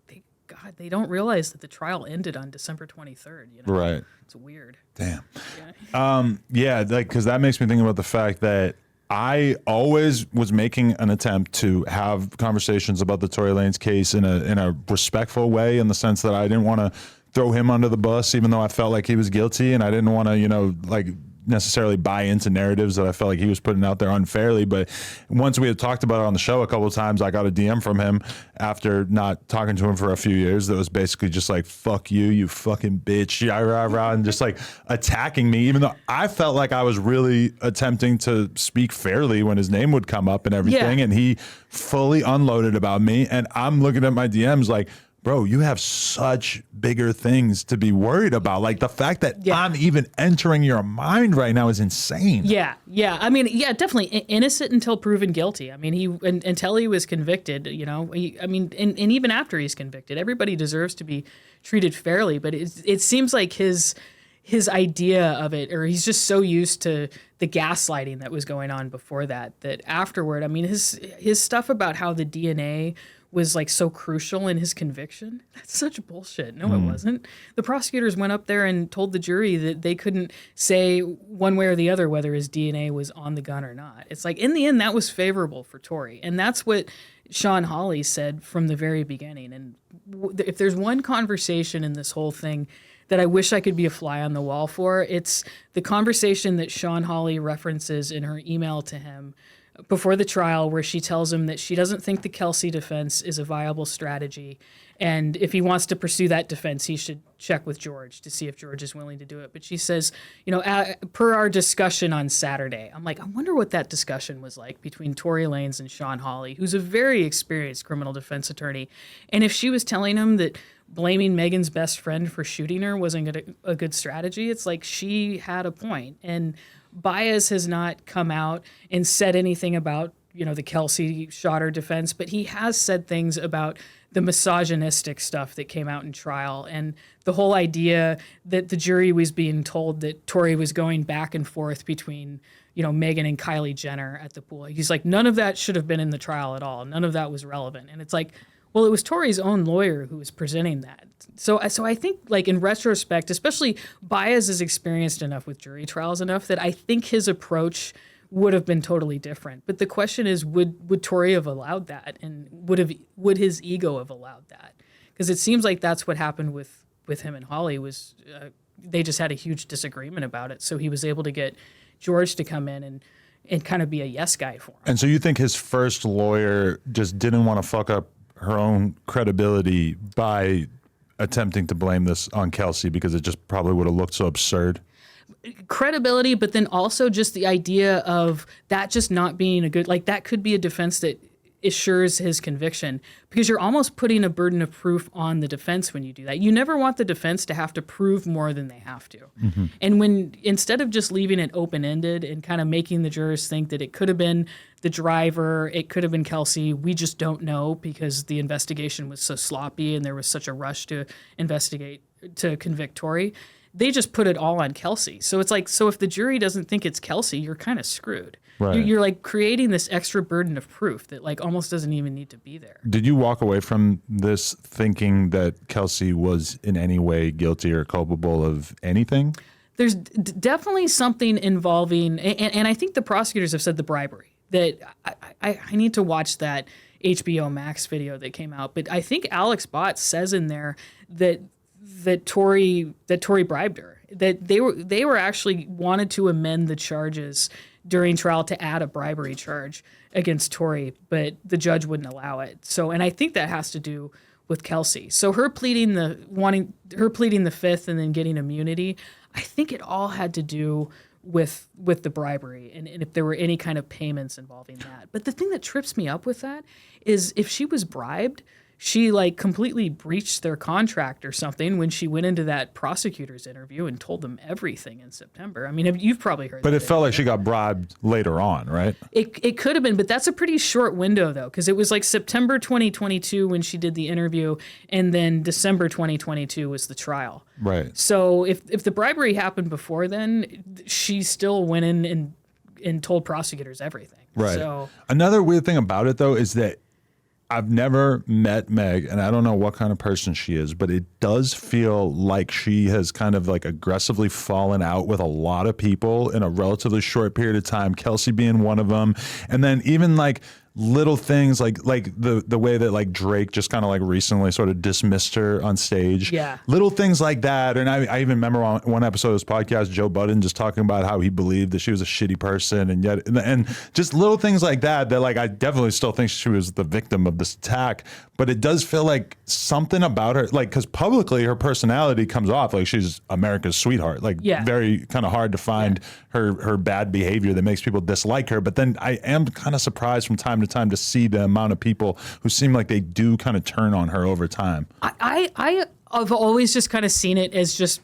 God, they don't realize that the trial ended on December 23rd. You know?
Right.
It's weird.
Damn. Because that makes me think about the fact that I always was making an attempt to have conversations about the Tory Lanez case in a respectful way, in the sense that I didn't want to throw him under the bus, even though I felt like he was guilty, and I didn't want to, necessarily buy into narratives that I felt like he was putting out there unfairly. But once we had talked about it on the show a couple of times, I got a DM from him after not talking to him for a few years that was basically just like, fuck you, you fucking bitch, rah, rah, rah, and just like attacking me, even though I felt like I was really attempting to speak fairly when his name would come up and everything.
Yeah.
And he fully unloaded about me. And I'm looking at my DMs like, bro, you have such bigger things to be worried about. Like the fact that I'm even entering your mind right now is insane.
Yeah. I mean, yeah, definitely innocent until proven guilty. I mean, until he was convicted, you know, and even after he's convicted, everybody deserves to be treated fairly. But it seems like his idea of it, or he's just so used to the gaslighting that was going on before that afterward, I mean, his stuff about how the DNA was like so crucial in his conviction. That's such bullshit. No, it wasn't. The prosecutors went up there and told the jury that they couldn't say one way or the other whether his DNA was on the gun or not. It's like, in the end, that was favorable for Tory. And that's what Sean Hawley said from the very beginning. And if there's one conversation in this whole thing that I wish I could be a fly on the wall for, it's the conversation that Sean Hawley references in her email to him before the trial, where she tells him that she doesn't think the Kelsey defense is a viable strategy. And if he wants to pursue that defense, he should check with George to see if George is willing to do it. But she says, you know, per our discussion on Saturday, I'm like, I wonder what that discussion was like between Tory Lanez and Sean Hawley, who's a very experienced criminal defense attorney. And if she was telling him that blaming Megan's best friend for shooting her wasn't a good strategy, it's like she had a point. And Baez has not come out and said anything about, you know, the Kelsey shot her defense, but he has said things about the misogynistic stuff that came out in trial and the whole idea that the jury was being told that Tory was going back and forth between, you know, Meghann and Kylie Jenner at the pool. He's like, none of that should have been in the trial at all. None of that was relevant. And it's like, well, it was Tory's own lawyer who was presenting that. So I think, like, in retrospect, especially Baez is experienced enough with jury trials enough that I think his approach would have been totally different. But the question is, would Tory have allowed that? And would his ego have allowed that? Because it seems like that's what happened with him and Hawley was they just had a huge disagreement about it. So he was able to get George to come in and kind of be a yes guy for him.
And so you think his first lawyer just didn't want to fuck up her own credibility by attempting to blame this on Kelsey because it just probably would have looked so absurd?
Credibility, but then also just the idea of that just not being a good, like, that could be a defense that assures his conviction, because you're almost putting a burden of proof on the defense when you do that. You never want the defense to have to prove more than they have to. Mm-hmm. And when, instead of just leaving it open-ended and kind of making the jurors think that it could have been the driver, it could have been Kelsey, we just don't know because the investigation was so sloppy and there was such a rush to investigate, to convict Tory, they just put it all on Kelsey. So it's like, so if the jury doesn't think it's Kelsey, you're kind of screwed.
Right.
You're like creating this extra burden of proof that like almost doesn't even need to be there.
Did you walk away from this thinking that Kelsey was in any way guilty or culpable of anything?
There's definitely something involving, and I think the prosecutors have said the bribery, that I need to watch that HBO Max video that came out. But I think Alex Bott says in there that Tory bribed her, that they were actually wanted to amend the charges during trial to add a bribery charge against Tory, but the judge wouldn't allow it. So, and I think that has to do with Kelsey. So her pleading the fifth and then getting immunity, I think it all had to do with the bribery and if there were any kind of payments involving that. But the thing that trips me up with that is if she was bribed, she like completely breached their contract or something when she went into that prosecutor's interview and told them everything in September. I mean, you've probably heard.
But it felt like she got bribed later on, right?
It could have been, but that's a pretty short window though, because it was like September 2022 when she did the interview, and then December 2022 was the trial.
Right.
So if the bribery happened before then, she still went in and told prosecutors everything.
Right.
So
another weird thing about it though is that I've never met Meg, and I don't know what kind of person she is, but it does feel like she has kind of like aggressively fallen out with a lot of people in a relatively short period of time, Kelsey being one of them. And then even like little things like the way that like Drake just kind of like recently sort of dismissed her on stage.
Yeah.
Little things like that. And I even remember on one episode of this podcast, Joe Budden just talking about how he believed that she was a shitty person, and just little things like that like I definitely still think she was the victim of this attack. But it does feel like something about her, like, because publicly her personality comes off like she's America's sweetheart, like very kind of hard to find her bad behavior that makes people dislike her. But then I am kind of surprised from time to time to see the amount of people who seem like they do kind of turn on her over time.
I've always just kind of seen it as just,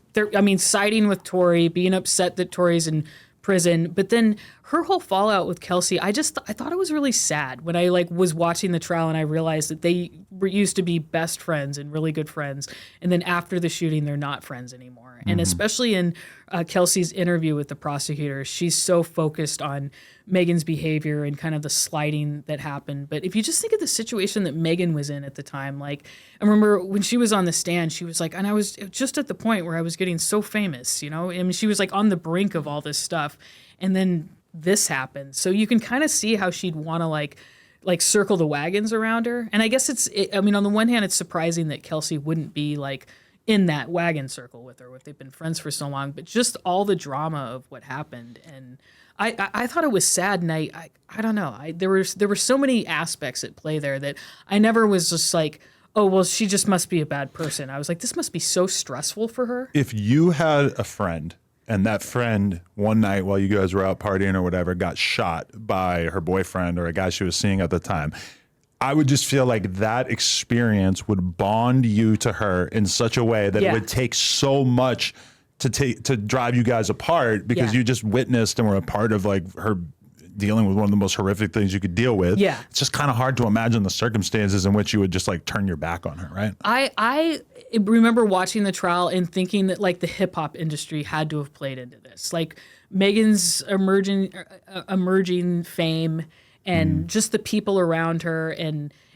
siding with Tory, being upset that Tory's in prison, but then her whole fallout with Kelsey, I thought it was really sad when I was watching the trial and I realized that they used to be best friends and really good friends, and then after the shooting they're not friends anymore. And especially in Kelsey's interview with the prosecutor, she's so focused on Megan's behavior and kind of the slighting that happened. But if you just think of the situation that Meghann was in at the time, I remember when she was on the stand, she was like, and I was just at the point where I was getting so famous, she was like on the brink of all this stuff. And then this happened. So you can kind of see how she'd want to like circle the wagons around her. And I guess on the one hand, it's surprising that Kelsey wouldn't be in that wagon circle with her if they've been friends for so long, but just all the drama of what happened. And I thought it was sad, and I don't know. There were so many aspects at play there that I never was just like, oh, well, she just must be a bad person. I was like, this must be so stressful for her.
If you had a friend and that friend one night while you guys were out partying or whatever got shot by her boyfriend or a guy she was seeing at the time, I would just feel like that experience would bond you to her in such a way that it would take so much to drive you guys apart, because you just witnessed and were a part of her dealing with one of the most horrific things you could deal with.
Yeah.
It's just kind of hard to imagine the circumstances in which you would just turn your back on her, right?
I remember watching the trial and thinking that the hip hop industry had to have played into this. Megan's emerging fame and just the people around her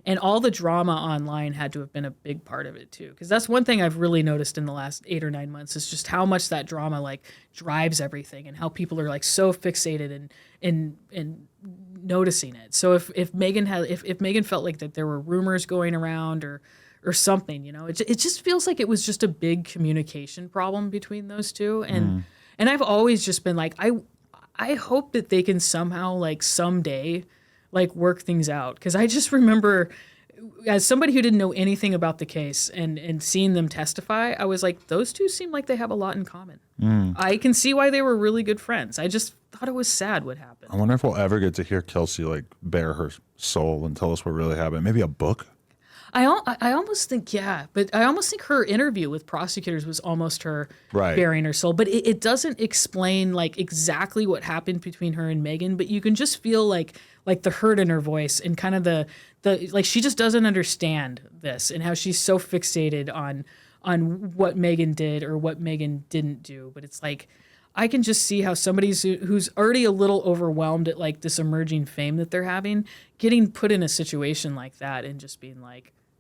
and all the drama online had to have been a big part of it too. Because that's one thing I've really noticed in the last 8 or 9 months is just how much that drama drives everything and how people are so fixated and noticing it. So if Meghann felt like that there were rumors going around or something, it just feels like it was just a big communication problem between those two. And I've always just been I hope that they can somehow someday work things out. Because I just remember, as somebody who didn't know anything about the case and seeing them testify, I was like, those two seem like they have a lot in common. I can see why they were really good friends. I just thought it was sad what happened.
I wonder if we'll ever get to hear Kelsey bare her soul and tell us what really happened. Maybe a book?
I almost think, but I almost think her interview with prosecutors was almost her bearing her soul. But it doesn't explain exactly what happened between her and Meghann, but you can just feel the hurt in her voice and kind of the she just doesn't understand this and how she's so fixated on what Meghann did or what Meghann didn't do. But it's I can just see how somebody who's already a little overwhelmed at this emerging fame that they're having, getting put in a situation like that and just being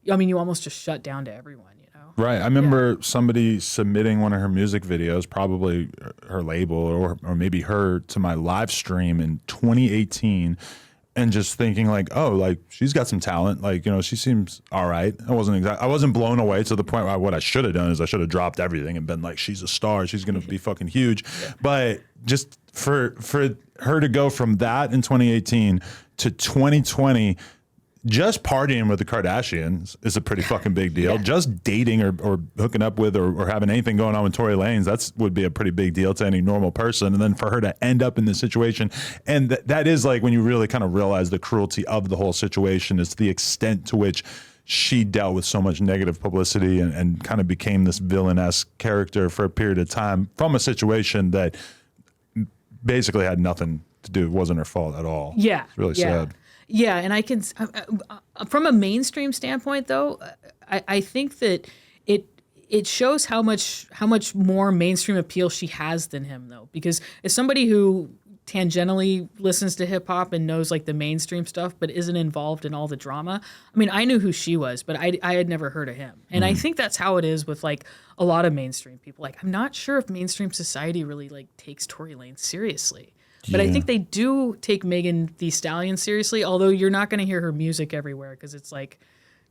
you almost just shut down to everyone,
Right. I remember somebody submitting one of her music videos, probably her label or maybe her, to my live stream in 2018. And just thinking she's got some talent. She seems all right. I wasn't blown away to the point where what I should have done is I should have dropped everything and been she's a star. She's going to be fucking huge. But just for her to go from that in 2018 to 2020, just partying with the Kardashians is a pretty fucking big deal. Yeah. Just dating or hooking up with or having anything going on with Tory Lanez, would be a pretty big deal to any normal person. And then for her to end up in this situation, and that is when you really kind of realize the cruelty of the whole situation is the extent to which she dealt with so much negative publicity and kind of became this villain-esque character for a period of time from a situation that basically had nothing to do, wasn't her fault at all.
Yeah.
It's really sad.
Yeah, and I can, from a mainstream standpoint, though, I think that it shows how much more mainstream appeal she has than him, though, because as somebody who tangentially listens to hip hop and knows the mainstream stuff, but isn't involved in all the drama. I knew who she was, but I had never heard of him, and I think that's how it is with a lot of mainstream people. I'm not sure if mainstream society really takes Tory Lanez seriously. But I think they do take Megan Thee Stallion seriously, although you're not going to hear her music everywhere because it's like,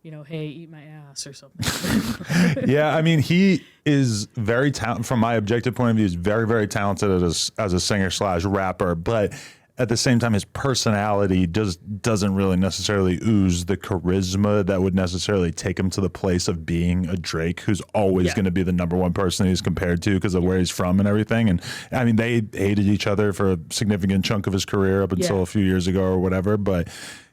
hey, eat my ass or something.
Yeah, I mean, he is very talented. From my objective point of view, he's very, very talented as a singer / rapper. But at the same time, his personality doesn't really necessarily ooze the charisma that would necessarily take him to the place of being a Drake, who's always going to be the number one person he's compared to because of where he's from and everything. And I mean, they hated each other for a significant chunk of his career up until a few years ago or whatever. But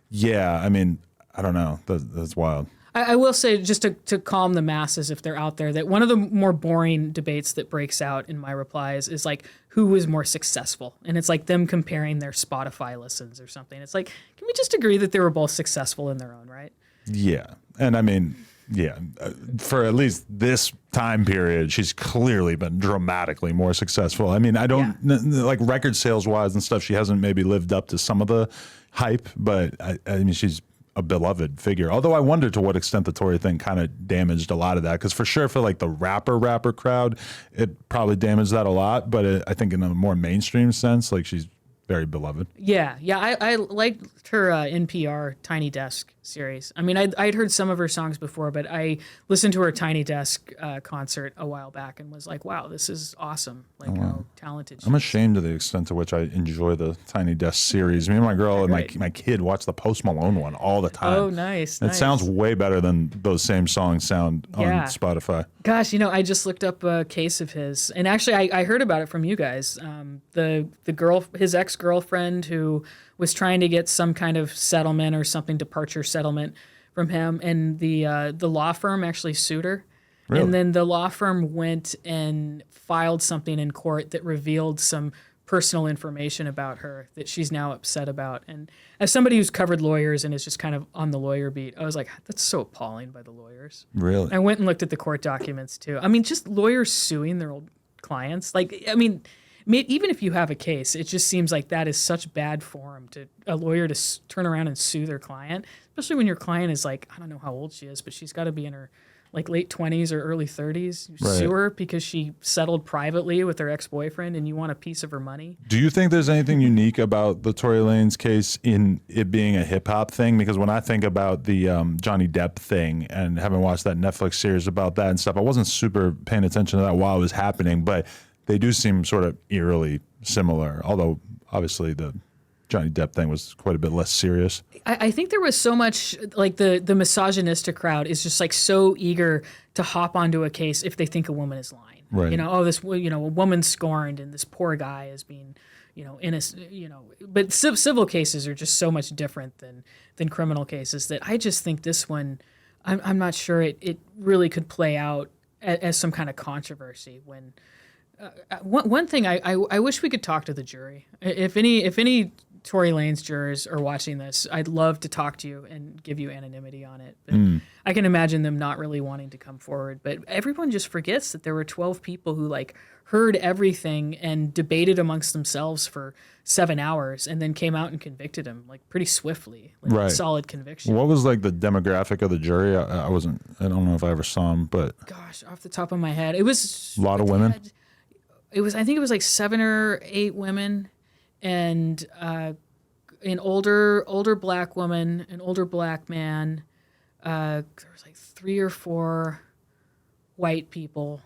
yeah, I mean, I don't know. That's wild.
I will say, just to calm the masses if they're out there, that one of the more boring debates that breaks out in my replies is like, who was more successful? And it's like them comparing their Spotify listens or something. It's like, can we just agree that they were both successful in their own right?
Yeah. And I mean, yeah, for at least this time period, she's clearly been dramatically more successful. I mean, I don't like record sales wise and stuff. She hasn't maybe lived up to some of the hype, but I mean, she's a beloved figure. Although I wonder to what extent the Tory thing kind of damaged a lot of that, because for sure for like the rapper crowd, it probably damaged that a lot. But I think in a more mainstream sense, like she's very beloved.
Yeah. I liked her NPR Tiny Desk series. I mean, I'd heard some of her songs before, but I listened to her Tiny Desk concert a while back and was like, wow, this is awesome. Like how talented she is.
I'm ashamed of the extent to which I enjoy the Tiny Desk series. Me and my girl and my kid watch the Post Malone one all the time.
Oh, nice.
It sounds way better than those same songs sound on Spotify.
Gosh, I just looked up a case of his, and actually I heard about it from you guys. His ex-girlfriend who was trying to get some kind of settlement or something, departure settlement from him, and the law firm actually sued her.
Really?
And then the law firm went and filed something in court that revealed some personal information about her that she's now upset about. And as somebody who's covered lawyers and is just kind of on the lawyer beat, I was like, that's so appalling by the lawyers.
Really?
I went and looked at the court documents too. I mean, just lawyers suing their old clients. Like, I mean, even if you have a case, it just seems like that is such bad form to a lawyer to turn around and sue their client, especially when your client is like, I don't know how old she is, but she's got to be in her like late 20s or early 30s. You sue her because she settled privately with her ex-boyfriend and you want a piece of her money.
Do you think there's anything unique about the Tory Lanez case in it being a hip hop thing? Because when I think about the Johnny Depp thing and having watched that Netflix series about that and stuff, I wasn't super paying attention to that while it was happening, but they do seem sort of eerily similar, although obviously the Johnny Depp thing was quite a bit less serious.
I think there was so much, like the misogynistic crowd is just like so eager to hop onto a case if they think a woman is lying.
Right.
A woman's scorned and this poor guy is being, innocent, but civil cases are just so much different than criminal cases that I just think this one, I'm not sure it really could play out as some kind of controversy when. One thing I wish we could talk to the jury. If any Tory Lanez jurors are watching this, I'd love to talk to you and give you anonymity on it. But I can imagine them not really wanting to come forward. But everyone just forgets that there were 12 people who like heard everything and debated amongst themselves for 7 hours and then came out and convicted him like pretty swiftly, like solid conviction.
What was like the demographic of the jury? I don't know if I ever saw him, but
gosh, off the top of my head, it was
a lot of women.
I think it was like 7 or 8 women, and an older black woman, an older black man. There was like 3 or 4 white people.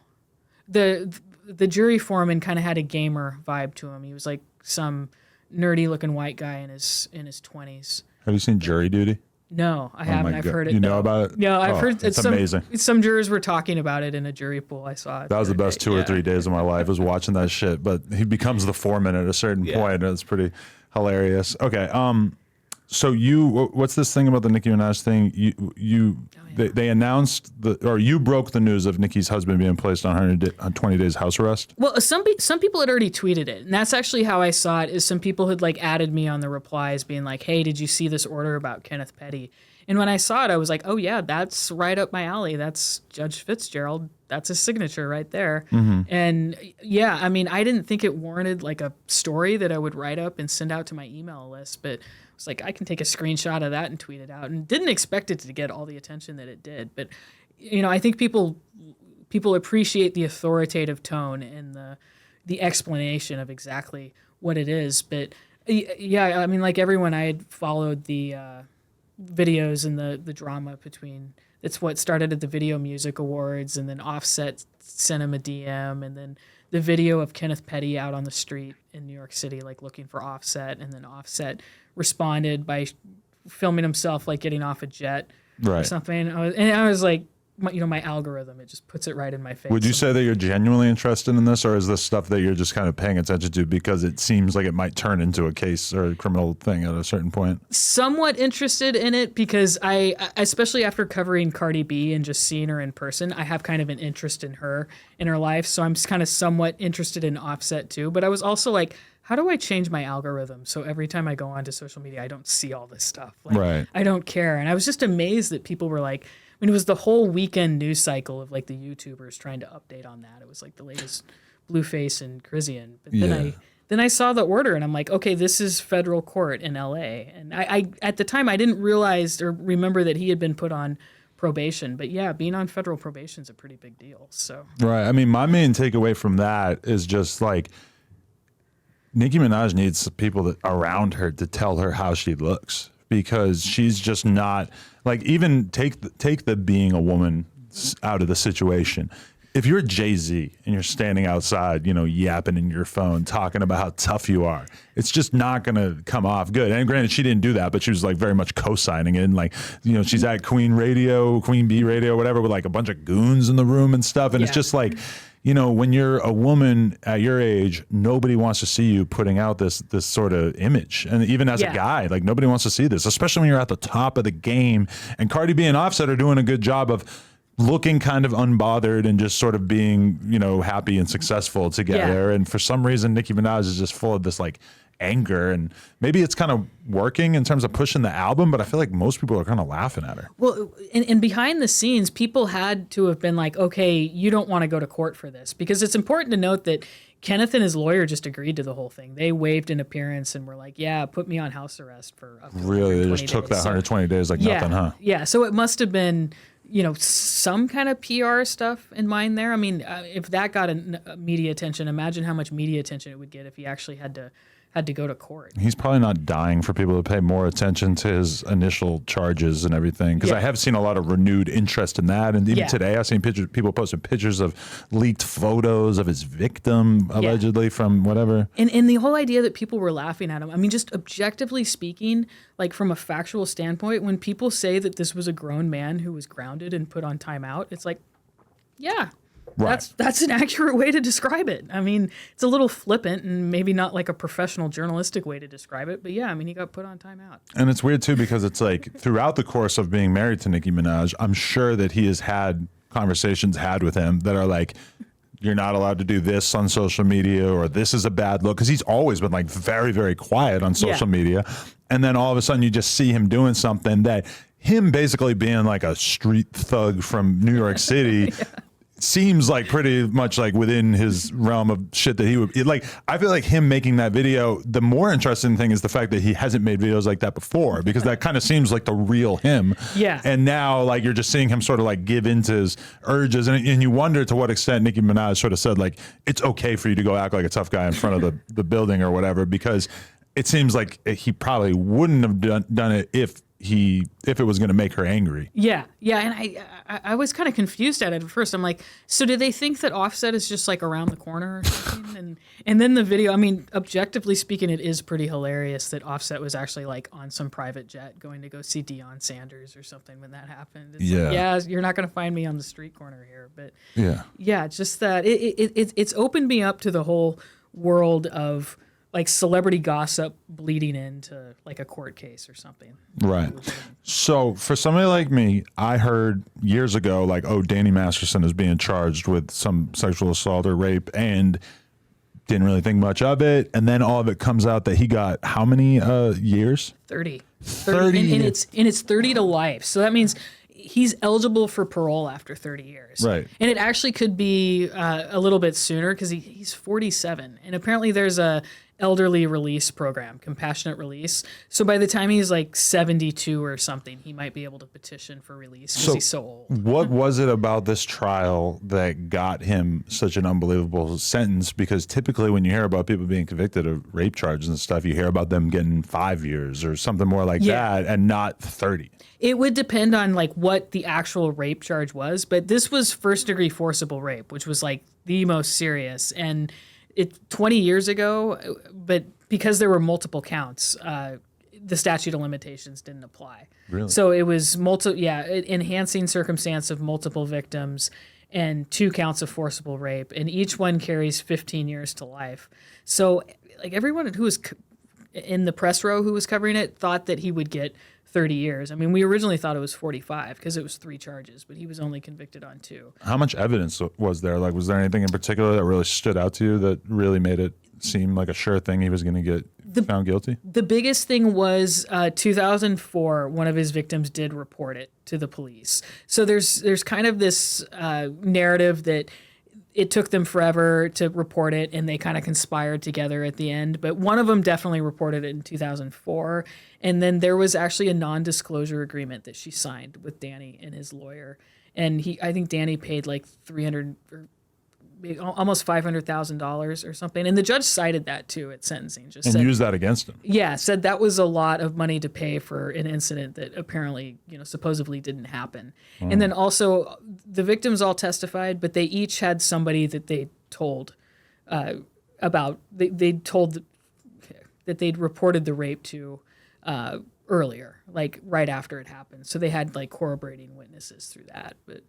The jury foreman kind of had a gamer vibe to him. He was like some nerdy looking white guy in his 20s.
Have you seen Jury Duty?
No, I haven't. I've heard it.
You know about it?
No, I've heard
it's amazing.
Some jurors were talking about it in a jury pool. I saw it.
That was the best 2 or 3 days of my life was watching that shit. But he becomes the foreman at a certain point, and it's pretty hilarious. Okay, so what's this thing about the Nicki Minaj thing? They announced you broke the news of Nicki's husband being placed on 20 days house arrest.
Well, some people had already tweeted it, and that's actually how I saw it. Is some people had like added me on the replies, being like, "Hey, did you see this order about Kenneth Petty?" And when I saw it, I was like, "Oh yeah, that's right up my alley. That's Judge Fitzgerald. That's his signature right there." Mm-hmm. And yeah, I mean, I didn't think it warranted like a story that I would write up and send out to my email list, but it's like I can take a screenshot of that and tweet it out, and didn't expect it to get all the attention that it did. But I think people appreciate the authoritative tone and the explanation of exactly what it is. But yeah, I mean, like everyone, I had followed the videos and the drama between. It's what started at the Video Music Awards, and then Offset sent him a DM, and then the video of Kenneth Petty out on the street in New York City, like looking for Offset, and then Offset responded by filming himself like getting off a jet or something. I was like, my algorithm, it just puts it right in my face.
Would you say that you're genuinely interested in this, or is this stuff that you're just kind of paying attention to because it seems like it might turn into a case or a criminal thing at a certain point?
Somewhat interested in it because I, especially after covering Cardi B and just seeing her in person, I have kind of an interest in her life. So I'm kind of somewhat interested in Offset too. But I was also like, how do I change my algorithm so every time I go onto social media, I don't see all this stuff? Like, I don't care. And I was just amazed that people were like, I mean, it was the whole weekend news cycle of like the YouTubers trying to update on that. It was like the latest Blueface and Crizian. But then I saw the order and I'm like, okay, this is federal court in LA. And I at the time I didn't realize or remember that he had been put on probation. But yeah, being on federal probation is a pretty big deal. So
I mean, my main takeaway from that is just like Nicki Minaj needs people around her to tell her how she looks, because she's just not like, even take the being a woman out of the situation. If you're Jay-Z and you're standing outside, yapping in your phone, talking about how tough you are, it's just not going to come off good. And granted, she didn't do that, but she was like very much co-signing it. And like, she's at Queen Bee Radio, whatever, with like a bunch of goons in the room and stuff. And it's just like, when you're a woman at your age, nobody wants to see you putting out this sort of image. And even as a guy, like nobody wants to see this, especially when you're at the top of the game. And Cardi B and Offset are doing a good job of looking kind of unbothered and just sort of being, happy and successful together. And for some reason, Nicki Minaj is just full of this like anger, and maybe it's kind of working in terms of pushing the album, but I feel like most people are kind of laughing at her.
Well, and behind the scenes, people had to have been like, okay, you don't want to go to court for this, because it's important to note that Kenneth and his lawyer just agreed to the whole thing. They waived an appearance and were like, yeah, put me on house arrest for up to
Really? They just took that 120 days like nothing, huh?
Yeah, so it must have been, some kind of PR stuff in mind there. I mean, if that got media attention, imagine how much media attention it would get if he actually had to go to court.
He's probably not dying for people to pay more attention to his initial charges and everything, because I have seen a lot of renewed interest in that. And even today, I've seen people posting pictures of leaked photos of his victim, allegedly from whatever.
And the whole idea that people were laughing at him, I mean, just objectively speaking, like from a factual standpoint, when people say that this was a grown man who was grounded and put on timeout, it's like, yeah. Right. That's an accurate way to describe it. I mean, it's a little flippant and maybe not like a professional journalistic way to describe it, but yeah, I mean, he got put on timeout.
And it's weird too, because it's like throughout the course of being married to Nicki Minaj, I'm sure that he has had conversations with him that are like, you're not allowed to do this on social media, or this is a bad look, because he's always been like very, very quiet on social media. And then all of a sudden you just see him doing something that him basically being like a street thug from New York City seems like pretty much like within his realm of shit that he would like. I feel like him making that video, the more interesting thing is the fact that he hasn't made videos like that before, because that kind of seems like the real him. Yeah. And now like you're just seeing him sort of like give into his urges, and you wonder to what extent Nicki Minaj sort of said like, it's okay for you to go act like a tough guy in front of the building or whatever, because it seems like he probably wouldn't have done it if it was going to make her angry.
Yeah. And I was kind of confused at it at first. I'm like, so do they think that Offset is just like around the corner or something? and then the video, I mean, objectively speaking, it is pretty hilarious that Offset was actually like on some private jet going to go see Deion Sanders or something when that happened. It's like, you're not going to find me on the street corner here. But just that it's opened me up to the whole world of like celebrity gossip bleeding into like a court case or something.
Right. So for somebody like me, I heard years ago, like, oh, Danny Masterson is being charged with some sexual assault or rape, and didn't really think much of it. And then all of it comes out that he got how many years?
30. And it's 30 to life. So that means he's eligible for parole after 30 years.
Right.
And it actually could be a little bit sooner, because he's 47. And apparently there's elderly release program, compassionate release. So by the time he's like 72 or something, he might be able to petition for release because he's so old.
What was it about this trial that got him such an unbelievable sentence? Because typically when you hear about people being convicted of rape charges and stuff, you hear about them getting 5 years or something more like that, and not 30.
It would depend on like what the actual rape charge was, but this was first degree forcible rape, which was like the most serious. And it 20 years ago, but because there were multiple counts, the statute of limitations didn't apply.
Really?
So it was enhancing circumstance of multiple victims and 2 counts of forcible rape, and each one carries 15 years to life. So like everyone who was in the press row who was covering it thought that he would get 30 years. I mean, we originally thought it was 45 because it was 3 charges, but he was only convicted on 2.
How much evidence was there? Like, was there anything in particular that really stood out to you that really made it seem like a sure thing he was going to get found guilty?
The biggest thing was 2004, one of his victims did report it to the police. So there's kind of this narrative that it took them forever to report it, and they kind of conspired together at the end. But one of them definitely reported it in 2004. And then there was actually a non-disclosure agreement that she signed with Danny and his lawyer. And I think Danny paid like $300 or almost $500,000 or something. And the judge cited that too at sentencing.
And used that against him.
Yeah, said that was a lot of money to pay for an incident that apparently, supposedly didn't happen. And then also the victims all testified, but they each had somebody that they told about. They told that they'd reported the rape to earlier, like right after it happened. So they had like corroborating witnesses through that. But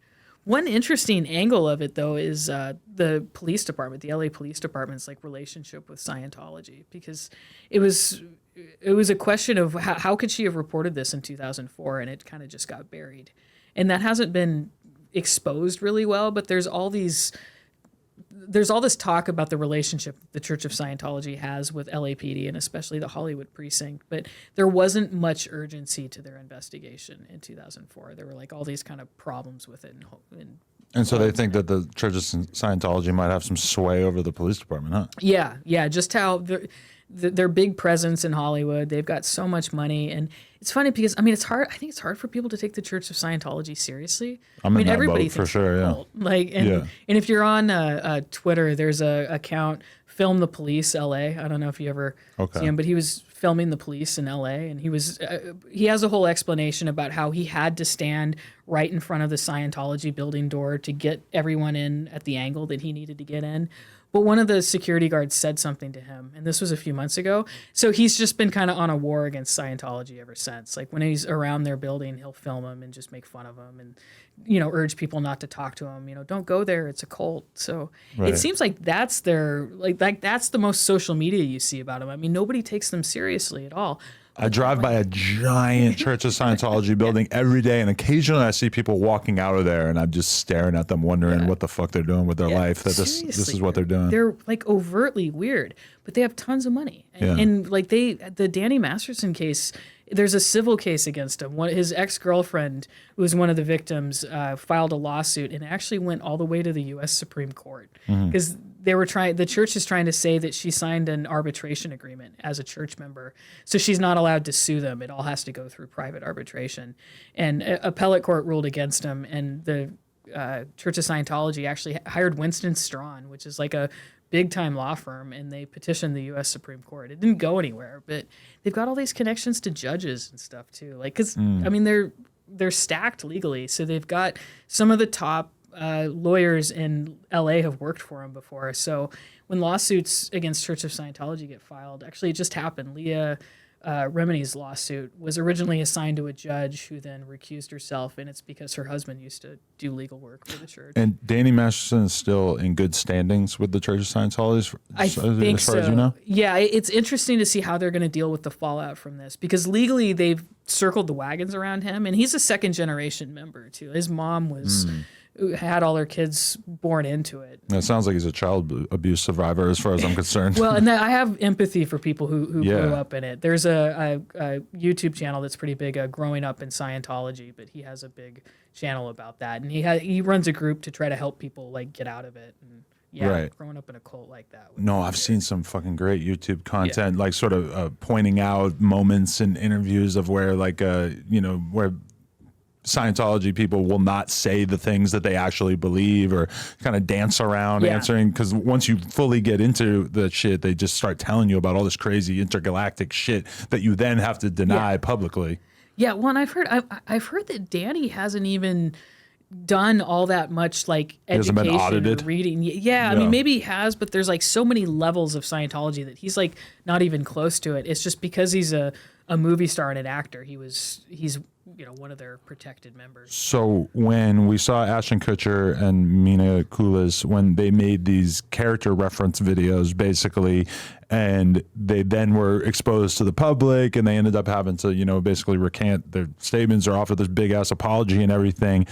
one interesting angle of it, though, is the police department, the LA Police Department's like relationship with Scientology, because it was a question of how could she have reported this in 2004, and it kind of just got buried, and that hasn't been exposed really well. But there's all this talk about the relationship the Church of Scientology has with LAPD and especially the Hollywood precinct, but there wasn't much urgency to their investigation in 2004. There were like all these kind of problems with it.
And so they think that the Church of Scientology might have some sway over the police department, huh?
Yeah, just how their big presence in Hollywood, they've got so much money. And it's funny because, I mean, it's hard. I think it's hard for people to take the Church of Scientology seriously.
I mean,
everybody
boat, for sure, yeah.
Like, and if you're on Twitter, there's a account, Film the Police LA. I don't know if you ever see him, but he was filming the police in LA, and he has a whole explanation about how he had to stand right in front of the Scientology building door to get everyone in at the angle that he needed to get in. But one of the security guards said something to him, and this was a few months ago. So he's just been kind of on a war against Scientology ever since. Like when he's around their building, he'll film them and just make fun of them and, urge people not to talk to him. Don't go there. It's a cult. So It seems like that's that's the most social media you see about them. I mean, nobody takes them seriously at all.
I drive by a giant Church of Scientology building every day, and occasionally I see people walking out of there, and I'm just staring at them, wondering what the fuck they're doing with their life. That this is what they're doing.
They're like overtly weird, but they have tons of money. And like the Danny Masterson case, there's a civil case against him. His ex-girlfriend, who was one of the victims, filed a lawsuit and actually went all the way to the U.S. Supreme Court because the church is trying to say that she signed an arbitration agreement as a church member, so she's not allowed to sue them. It all has to go through private arbitration, and appellate court ruled against him. And the Church of Scientology actually hired Winston Strawn, which is like a big-time law firm, and they petitioned the U.S. Supreme Court. It didn't go anywhere, but they've got all these connections to judges and stuff too. Like, because I mean, they're stacked legally, so they've got some of the top lawyers in LA have worked for them before. So when lawsuits against Church of Scientology get filed, actually it just happened. Leah Remini's lawsuit was originally assigned to a judge who then recused herself, and it's because her husband used to do legal work for the church.
And Danny Masterson is still in good standings with the Church of Scientology,
I think
as far
so.
as you know?
Yeah, it's interesting to see how they're going to deal with the fallout from this, because legally they've circled the wagons around him, and he's a second-generation member, too. His mom had all her kids born into it.
That sounds like he's a child abuse survivor as far as I'm concerned.
Well, and I have empathy for people who grew up in it. There's a YouTube channel that's pretty big, Growing Up in Scientology, but he has a big channel about that. And he runs a group to try to help people like get out of it and Yeah,
Right.
growing up in a cult like that.
No, I've seen some fucking great YouTube content, like sort of pointing out moments in interviews of where, like, where Scientology people will not say the things that they actually believe or kind of dance around answering. Because once you fully get into the shit, they just start telling you about all this crazy intergalactic shit that you then have to deny publicly.
Yeah, well, and I've heard that Danny hasn't even done all that much like
hasn't been
education
audited?
or reading. Yeah, I mean maybe he has, but there's like so many levels of Scientology that he's like not even close to it. It's just because he's a movie star and an actor. He's one of their protected members.
So when we saw Ashton Kutcher and Mina Kulis, when they made these character reference videos, basically, and they then were exposed to the public, and they ended up having to, basically recant their statements or offer this big ass apology and everything.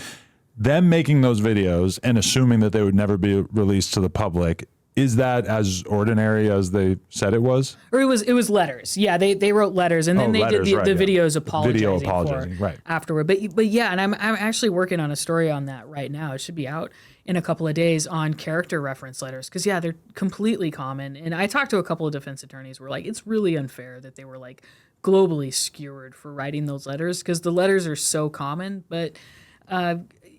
Them making those videos and assuming that they would never be released to the public, is that as ordinary as they said it was?
Or it was letters. Yeah, they wrote letters, and then they
letters,
did the
right,
videos apologizing,
apologizing,
for
right.
afterward. But yeah, and I'm actually working on a story on that right now. It should be out in a couple of days on character reference letters, because they're completely common. And I talked to a couple of defense attorneys who were like, it's really unfair that they were like globally skewered for writing those letters, because the letters are so common. But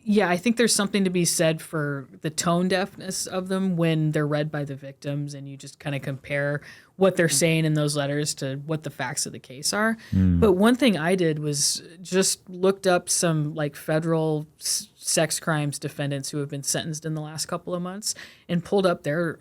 yeah, I think there's something to be said for the tone deafness of them when they're read by the victims, and you just kind of compare what they're saying in those letters to what the facts of the case are. But one thing I did was just looked up some like federal sex crimes defendants who have been sentenced in the last couple of months and pulled up their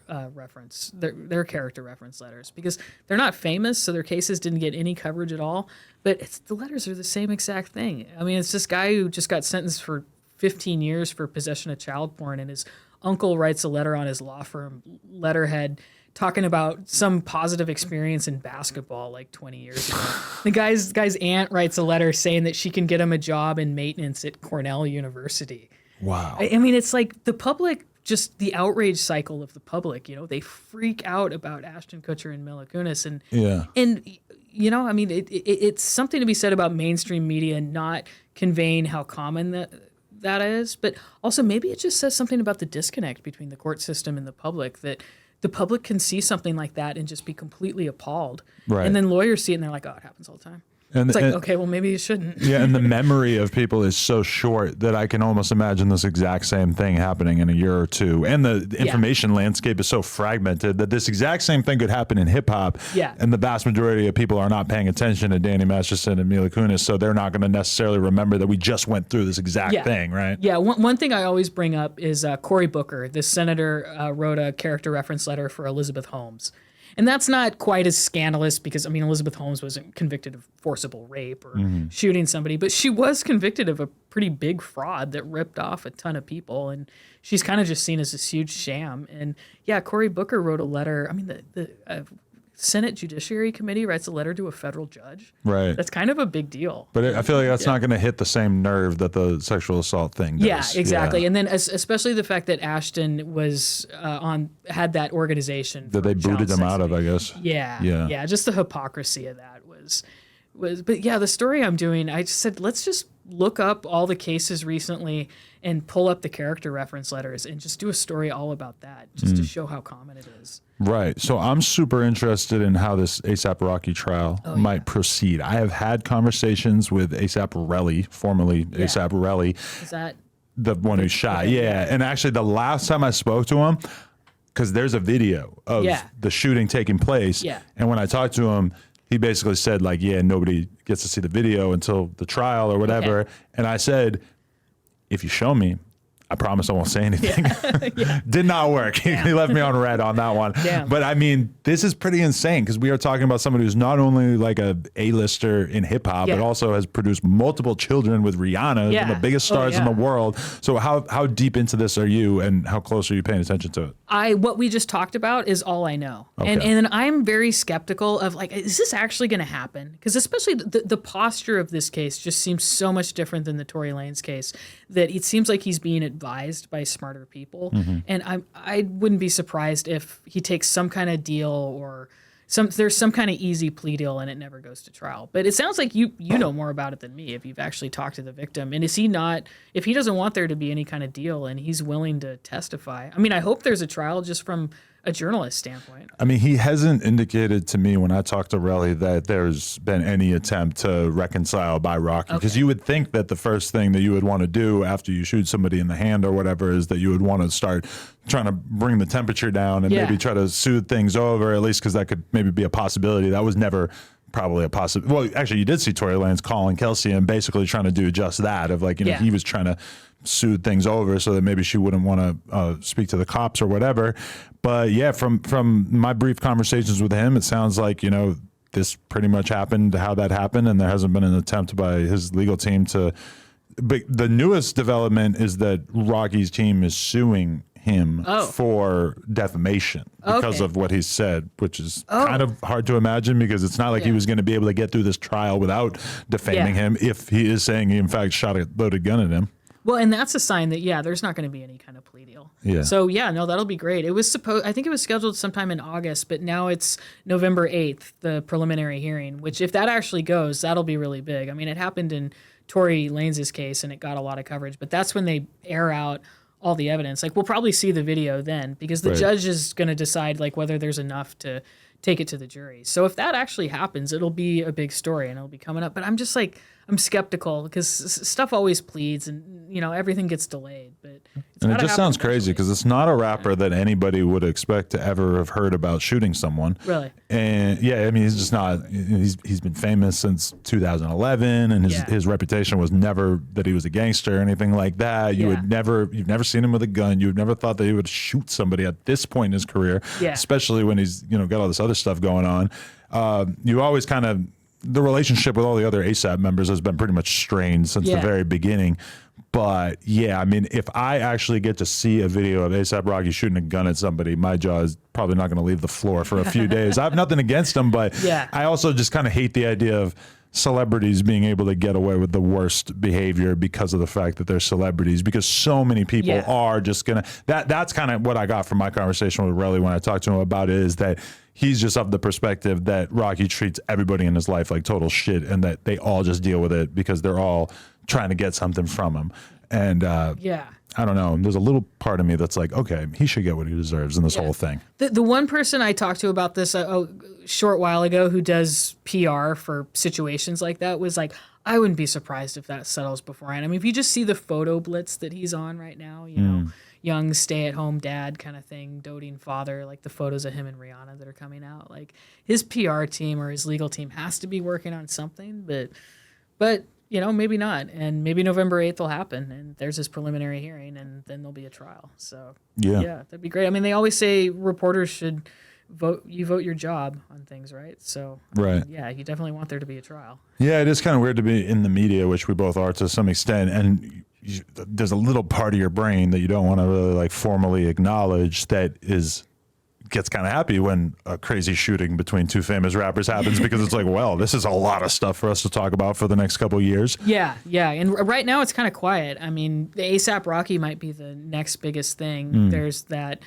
their character reference letters, because they're not famous, so their cases didn't get any coverage at all. But the letters are the same exact thing. I mean, it's this guy who just got sentenced for 15 years for possession of child porn, and his uncle writes a letter on his law firm letterhead talking about some positive experience in basketball like 20 years ago. The guy's aunt writes a letter saying that she can get him a job in maintenance at Cornell University.
Wow.
I mean, it's like the public, just the outrage cycle of the public, they freak out about Ashton Kutcher and Mila Kunis, and I mean, it's something to be said about mainstream media not conveying how common that is, but also maybe it just says something about the disconnect between the court system and the public, that the public can see something like that and just be completely appalled.
Right.
And then lawyers see it and they're like, oh, it happens all the time.
And,
it's like, okay, well, maybe you shouldn't.
Yeah, and the memory of people is so short that I can almost imagine this exact same thing happening in a year or two. And the information landscape is so fragmented that this exact same thing could happen in hip hop.
Yeah.
And the vast majority of people are not paying attention to Danny Masterson and Mila Kunis, so they're not going to necessarily remember that we just went through this exact thing, right?
Yeah, one thing I always bring up is Cory Booker, the senator, wrote a character reference letter for Elizabeth Holmes. And that's not quite as scandalous because, I mean, Elizabeth Holmes wasn't convicted of forcible rape or shooting somebody, but she was convicted of a pretty big fraud that ripped off a ton of people. And she's kind of just seen as this huge sham. And yeah, Cory Booker wrote a letter. I mean, the Senate Judiciary Committee writes a letter to a federal judge.
Right.
That's kind of a big deal.
But I feel like that's not going to hit the same nerve that the sexual assault thing does.
Yeah, exactly. Yeah. And then especially the fact that Ashton was had that organization
that they booted him out of, I guess.
Yeah. Just the hypocrisy of that was. But yeah, the story I'm doing, I just said, let's just look up all the cases recently and pull up the character reference letters and just do a story all about that, just to show how common it is.
Right. So I'm super interested in how this A$AP Rocky trial might proceed. I have had conversations with A$AP Relly, formerly A$AP Relly.
Is that
the one who shot? Yeah. And actually, the last time I spoke to him, because there's a video of the shooting taking place.
Yeah.
And when I talked to him, he basically said, like, nobody gets to see the video until the trial or whatever. Okay. And I said, if you show me, I promise I won't say anything. Did not work. He left me on red on that one.
Damn.
But I mean, this is pretty insane because we are talking about somebody who's not only like a A-lister in hip hop, but also has produced multiple children with Rihanna, one of the biggest stars in the world. So how deep into this are you, and how close are you paying attention to it?
What we just talked about is all I know.
Okay.
And I'm very skeptical of, like, is this actually going to happen? Because especially the posture of this case just seems so much different than the Tory Lanez case, that it seems like he's being advised by smarter people. And I wouldn't be surprised if he takes some kind of deal or there's some kind of easy plea deal and it never goes to trial. But it sounds like you know more about it than me if you've actually talked to the victim. And is he not, if he doesn't want there to be any kind of deal and he's willing to testify, I mean, I hope there's a trial just from a journalist standpoint.
I mean, he hasn't indicated to me when I talked to Relly that there's been any attempt to reconcile by Rocky. Because you would think that the first thing that you would want to do after you shoot somebody in the hand or whatever is that you would want to start trying to bring the temperature down and maybe try to soothe things over, at least because that could maybe be a possibility. That was never probably a possibility. Well, actually, you did see Tory Lanez calling Kelsey and basically trying to do just that of like, he was trying to soothe things over so that maybe she wouldn't want to speak to the cops or whatever. But yeah, from my brief conversations with him, it sounds like, this pretty much happened, how that happened, and there hasn't been an attempt by his legal team to. But the newest development is that Rocky's team is suing him for defamation because of what he said, which is kind of hard to imagine because it's not like he was going to be able to get through this trial without defaming him if he is saying he in fact shot a loaded gun at him.
Well, and that's a sign that, there's not going to be any kind of plea deal.
Yeah.
So, that'll be great. It was I think it was scheduled sometime in August, but now it's November 8th, the preliminary hearing, which if that actually goes, that'll be really big. I mean, it happened in Tory Lanez's case and it got a lot of coverage, but that's when they air out all the evidence. Like, we'll probably see the video then because the judge is going to decide, like, whether there's enough to take it to the jury. So if that actually happens, it'll be a big story and it'll be coming up. But I'm just like, I'm skeptical because stuff always pleads and, everything gets delayed. But
and it just sounds crazy because it's not a rapper that anybody would expect to ever have heard about shooting someone.
Really?
And I mean, he's just not, he's been famous since 2011 and his reputation was never that he was a gangster or anything like that. You've never seen him with a gun. You've never thought that he would shoot somebody at this point in his career, especially when he's, got all this other stuff going on. You always kind of, the relationship with all the other ASAP members has been pretty much strained since the very beginning. But I mean, if I actually get to see a video of ASAP Rocky shooting a gun at somebody, my jaw is probably not going to leave the floor for a few days. I have nothing against them, but I also just kind of hate the idea of celebrities being able to get away with the worst behavior because of the fact that they're celebrities, because so many people are just going to, that's kind of what I got from my conversation with Relly when I talked to him about it, is that he's just of the perspective that Rocky treats everybody in his life like total shit and that they all just deal with it because they're all trying to get something from him. And I don't know. There's a little part of me that's like, okay, he should get what he deserves in this whole thing.
The one person I talked to about this a short while ago who does PR for situations like that was like, I wouldn't be surprised if that settles beforehand. I mean, if you just see the photo blitz that he's on right now, young stay-at-home dad kind of thing, doting father, like the photos of him and Rihanna that are coming out, like his PR team or his legal team has to be working on something, but maybe not. And maybe November 8th will happen and there's this preliminary hearing and then there'll be a trial. So yeah, that'd be great. I mean, they always say reporters should vote your job on things, right? So
right.
You definitely want there to be a trial.
Yeah, it is kind of weird to be in the media, which we both are to some extent, and there's a little part of your brain that you don't want to really like formally acknowledge that gets kind of happy when a crazy shooting between two famous rappers happens because it's like, well, this is a lot of stuff for us to talk about for the next couple of years.
Yeah. And right now it's kind of quiet. I mean, the ASAP Rocky might be the next biggest thing. There's that,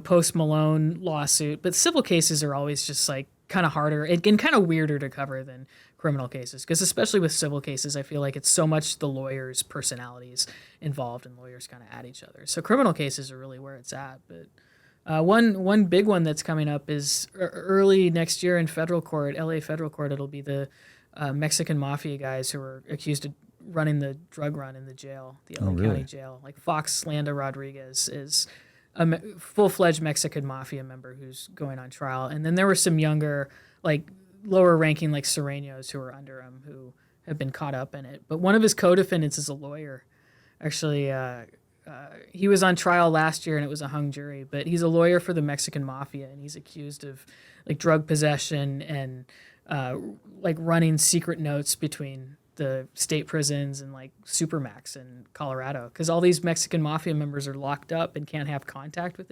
Post Malone lawsuit, but civil cases are always just like kind of harder and kind of weirder to cover than criminal cases, because especially with civil cases, I feel like it's so much the lawyers' personalities involved and lawyers kind of at each other. So criminal cases are really where it's at. But one big one that's coming up is early next year in federal court, LA federal court. It'll be the Mexican mafia guys who were accused of running the drug run in the jail, the LA County jail. Like Fox Landa Rodriguez is a full-fledged Mexican mafia member who's going on trial. And then there were some younger, like lower ranking, like Sereños who were under him who have been caught up in it. But one of his co-defendants is a lawyer. Actually, he was on trial last year and it was a hung jury, but he's a lawyer for the Mexican mafia and he's accused of like drug possession and like running secret notes between the state prisons and like Supermax in Colorado, because all these Mexican mafia members are locked up and can't have contact with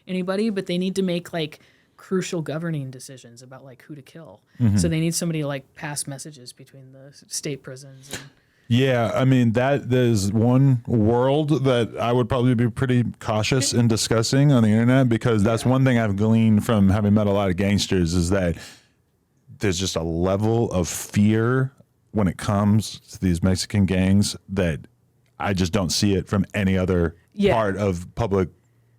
anybody, but they need to make like crucial governing decisions about like who to kill. So they need somebody to like pass messages between the state prisons
Yeah, I mean that there's one world that I would probably be pretty cautious in discussing on the internet, because that's one thing I've gleaned from having met a lot of gangsters, is that there's just a level of fear when it comes to these Mexican gangs that I just don't see it from any other part of public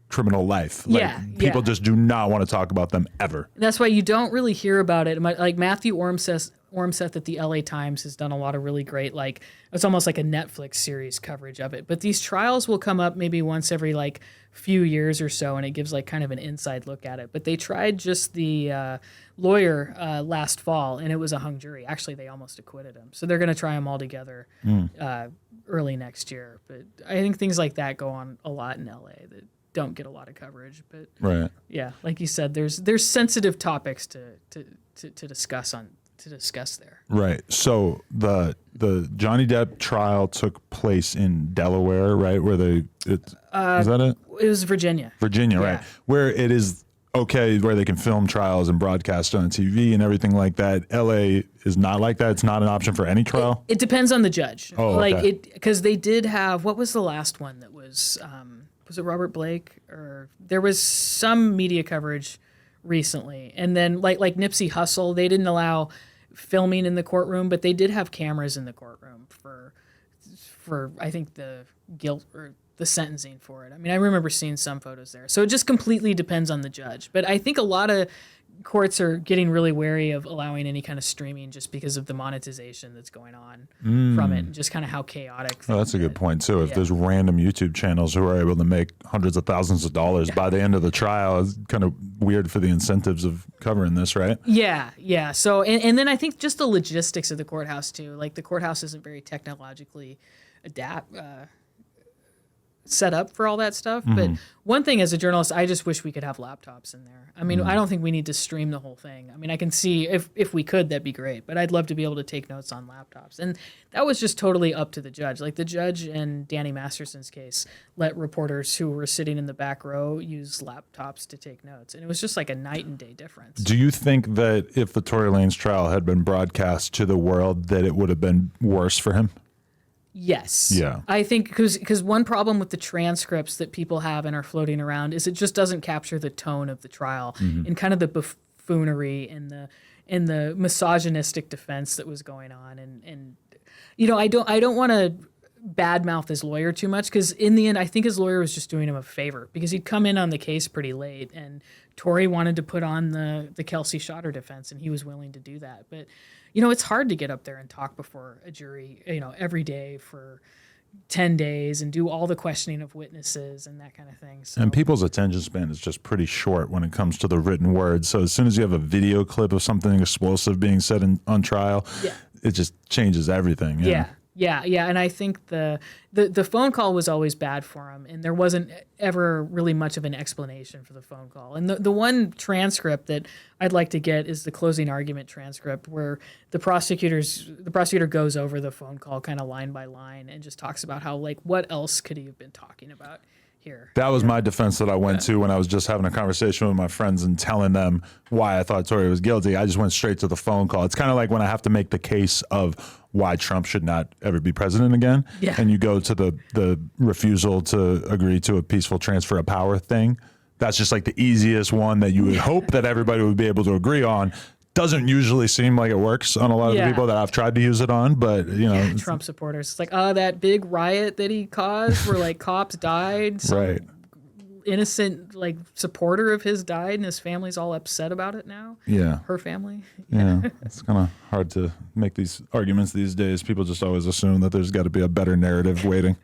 criminal life. Like, people just do not want to talk about them ever.
That's why you don't really hear about it. Like Matthew Ormseth at the LA Times has done a lot of really great, like, it's almost like a Netflix series coverage of it. But these trials will come up maybe once every like few years or so, and it gives like kind of an inside look at it. But they tried just the lawyer last fall, and it was a hung jury. Actually, they almost acquitted him. So they're going to try them all together early next year. But I think things like that go on a lot in LA that don't get a lot of coverage. But yeah, like you said, there's sensitive topics to discuss there.
Right. So the Johnny Depp trial took place in Delaware, right? Where is that it?
It was Virginia.
Virginia, right? Where it is okay, where they can film trials and broadcast on TV and everything like that. LA is not like that. It's not an option for any trial.
It depends on the judge.
Oh,
like
okay.
because they did have, what was the last one that was it Robert Blake, or there was some media coverage recently, and then like Nipsey Hussle, they didn't allow filming in the courtroom, but they did have cameras in the courtroom for I think the guilt or the sentencing for it. I mean, I remember seeing some photos there. So it just completely depends on the judge. But I think a lot of courts are getting really wary of allowing any kind of streaming just because of the monetization that's going on from it, and just kind of how chaotic.
Well, that's a good point too. If there's random YouTube channels who are able to make hundreds of thousands of dollars by the end of the trial, it's kind of weird for the incentives of covering this, right?
Yeah. So, and then I think just the logistics of the courthouse too. Like, the courthouse isn't very technologically set up for all that stuff. But one thing, as a journalist, I just wish we could have laptops in there. I mean, I don't think we need to stream the whole thing. I mean, I can see if we could, that'd be great, but I'd love to be able to take notes on laptops. And that was just totally up to the judge. Like, the judge in Danny Masterson's case let reporters who were sitting in the back row use laptops to take notes. And it was just like a night and day difference.
Do you think that if the Tory Lanez trial had been broadcast to the world, that it would have been worse for him?
Yes.
Yeah.
I think because one problem with the transcripts that people have and are floating around is it just doesn't capture the tone of the trial and kind of the buffoonery and the misogynistic defense that was going on. And you know, I don't want to badmouth his lawyer too much, because in the end, I think his lawyer was just doing him a favor, because he'd come in on the case pretty late, and Tory wanted to put on the Kelsey Shotter defense, and he was willing to do that. But you know, it's hard to get up there and talk before a jury, you know, every day for 10 days and do all the questioning of witnesses and that kind of thing. So.
And people's attention span is just pretty short when it comes to the written word. So as soon as you have a video clip of something explosive being said on trial, it just changes everything.
Yeah, and I think the phone call was always bad for him, and there wasn't ever really much of an explanation for the phone call. And the one transcript that I'd like to get is the closing argument transcript, where the prosecutor goes over the phone call kind of line by line and just talks about how, like, what else could he have been talking about here.
That was my defense that I went to when I was just having a conversation with my friends and telling them why I thought Tory was guilty. I just went straight to the phone call. It's kind of like when I have to make the case of why Trump should not ever be president again.
Yeah.
And you go to the refusal to agree to a peaceful transfer of power thing. That's just like the easiest one that you would hope that everybody would be able to agree on. Doesn't usually seem like it works on a lot of the people that I've tried to use it on, but you know,
Trump supporters. It's like, that big riot that he caused where like cops died.
Right.
Innocent like supporter of his died, and his family's all upset about it now.
Yeah.
Her family.
Yeah. It's kind of hard to make these arguments these days. People just always assume that there's got to be a better narrative waiting.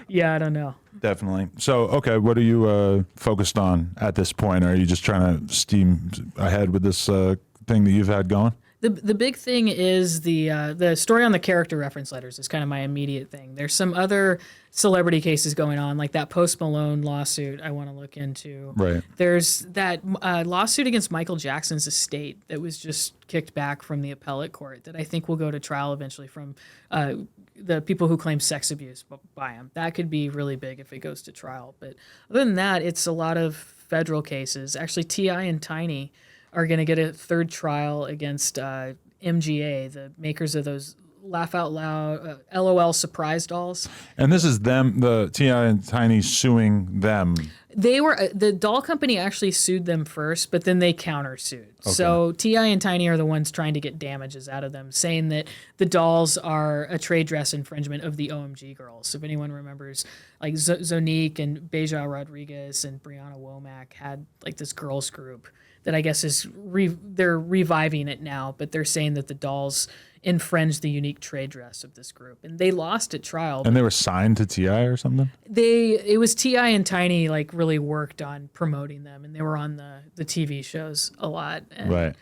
Yeah, I don't know.
Definitely. So, okay, what are you focused on at this point? Are you just trying to steam ahead with this thing that you've had going?
The big thing is the story on the character reference letters is kind of my immediate thing. There's some other celebrity cases going on, like that Post Malone lawsuit I want to look into.
Right.
There's that lawsuit against Michael Jackson's estate that was just kicked back from the appellate court that I think will go to trial eventually from the people who claim sex abuse by him. That could be really big if it goes to trial. But other than that, it's a lot of federal cases. Actually, T.I. and Tiny are going to get a third trial against MGA, the makers of those laugh out loud, LOL surprise dolls.
And this is them, the T.I. and Tiny suing them.
They were the doll company actually sued them first, but then they countersued. Okay. So T.I. and Tiny are the ones trying to get damages out of them, saying that the dolls are a trade dress infringement of the OMG girls. So if anyone remembers, like Zonique and Beja Rodriguez and Brianna Womack had like this girls group that I guess is they're reviving it now, but they're saying that the dolls infringed the unique trade dress of this group, and they lost at trial.
And they were signed to T.I. or something?
It was T.I. and Tiny like really worked on promoting them, and they were on the TV shows a lot. And,
right.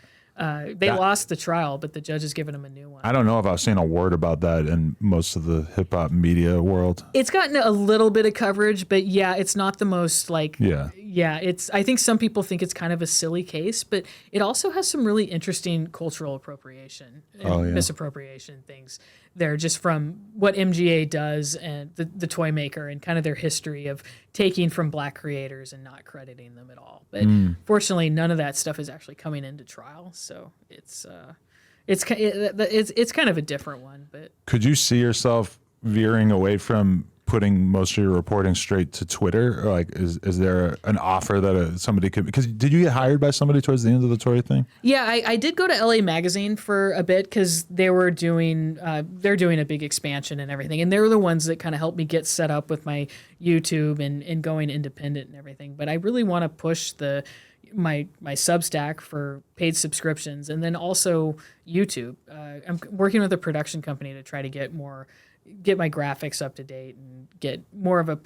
They lost the trial, but the judge has given them a new one.
I don't know if I've seen a word about that in most of the hip hop media world.
It's gotten a little bit of coverage, but yeah, it's not the most like. Yeah, it's. I think some people think it's kind of a silly case, but it also has some really interesting cultural appropriation and misappropriation things there, just from what MGA does and the toy maker and kind of their history of taking from black creators and not crediting them at all. But fortunately, none of that stuff is actually coming into trial, so it's kind of a different one. But
could you see yourself veering away from putting most of your reporting straight to Twitter? Or like, is there an offer that somebody could? Because did you get hired by somebody towards the end of the Tory thing? Yeah,
I did go to LA Magazine for a bit because they were doing they're doing a big expansion and everything, and they're the ones that kind of helped me get set up with my YouTube and going independent and everything. But I really want to push my Substack for paid subscriptions, and then also YouTube. I'm working with a production company to try to get my graphics up to date and get more of a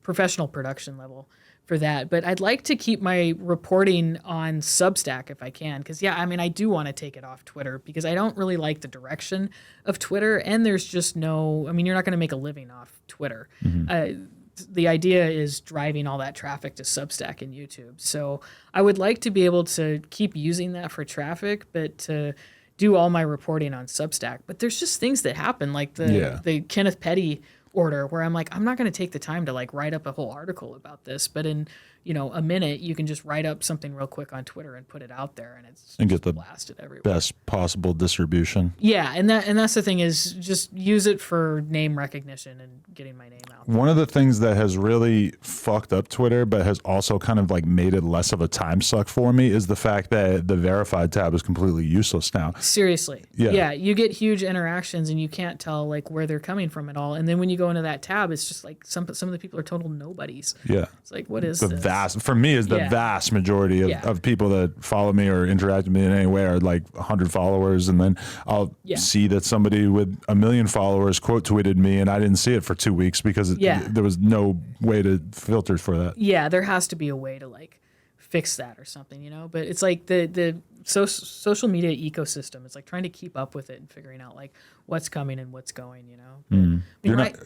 professional production level for that. But I'd like to keep my reporting on Substack if I can, because I do want to take it off Twitter because I don't really like the direction of Twitter, and there's just you're not going to make a living off Twitter. Mm-hmm. The idea is driving all that traffic to Substack and YouTube. So I would like to be able to keep using that for traffic, but to do all my reporting on Substack. But there's just things that happen, like the Kenneth Petty order, where I'm like, I'm not going to take the time to like write up a whole article about this, but in a minute you can just write up something real quick on Twitter and put it out there, and get the blasted everywhere.
Best possible distribution.
Yeah, and that's the thing, is just use it for name recognition and getting my name out there.
One of the things that has really fucked up Twitter, but has also kind of like made it less of a time suck for me, is the fact that the verified tab is completely useless now.
Seriously. Yeah, you get huge interactions and you can't tell like where they're coming from at all. And then when you go into that tab, it's just like some of the people are total nobodies.
Yeah.
It's like, what is this?
For me, is the vast majority of people that follow me or interact with me in any way are like 100 followers, and then I'll see that somebody with 1 million followers quote tweeted me, and I didn't see it for 2 weeks because there was no way to filter for that.
Yeah, there has to be a way to like fix that or something, But it's like the social media ecosystem. It's like trying to keep up with it and figuring out like what's coming and what's going,
Are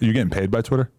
you getting paid by Twitter?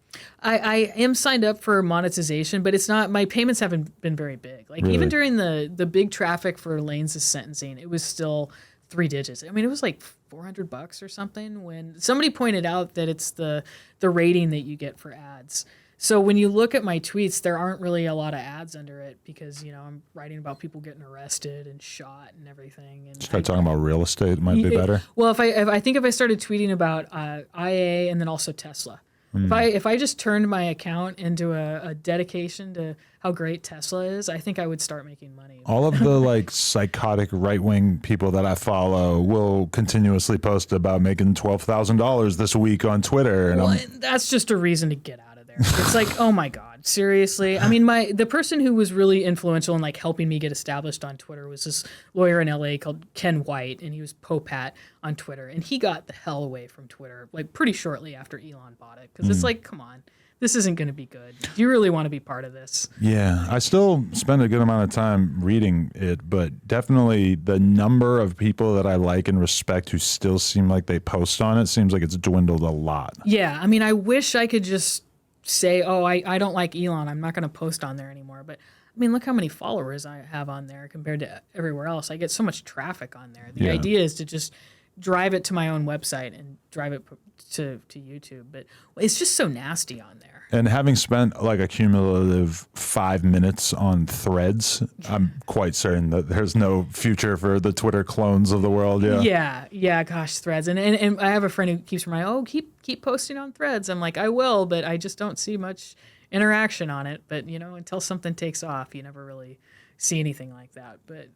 I am signed up for monetization, but it's not. My payments haven't been very big. Like even during the big traffic for Lanez's sentencing, it was still 3 digits. I mean, it was like $400 or something. When somebody pointed out that it's the rating that you get for ads. So when you look at my tweets, there aren't really a lot of ads under it because I'm writing about people getting arrested and shot and everything. And
start talking about real estate might be better.
Well, if I started tweeting about IA and then also Tesla. If I just turned my account into a dedication to how great Tesla is, I think I would start making money.
All of the like psychotic right-wing people that I follow will continuously post about making $12,000 this week on Twitter, and
that's just a reason to get out of there. It's like, oh my God, seriously? I mean, the person who was really influential in like helping me get established on Twitter was this lawyer in LA called Ken White, and he was Popat on Twitter, and he got the hell away from Twitter like pretty shortly after Elon bought it, because it's like, come on, this isn't going to be good. Do you really want to be part of this?
Yeah, I still spend a good amount of time reading it, but definitely the number of people that I like and respect who still seem like they post on it seems like it's dwindled a lot.
Yeah, I mean, I wish I could just say, oh, I don't like Elon, I'm not going to post on there anymore. But I mean, look how many followers I have on there compared to everywhere else. I get so much traffic on there. The idea is to just drive it to my own website and drive it to YouTube. But it's just so nasty on there.
And having spent like a cumulative 5 minutes on Threads, I'm quite certain that there's no future for the Twitter clones of the world.
Yeah. Gosh, Threads, and I have a friend who keeps reminding, keep posting on Threads. I'm like, I will, but I just don't see much interaction on it. But until something takes off, you never really see anything like that. But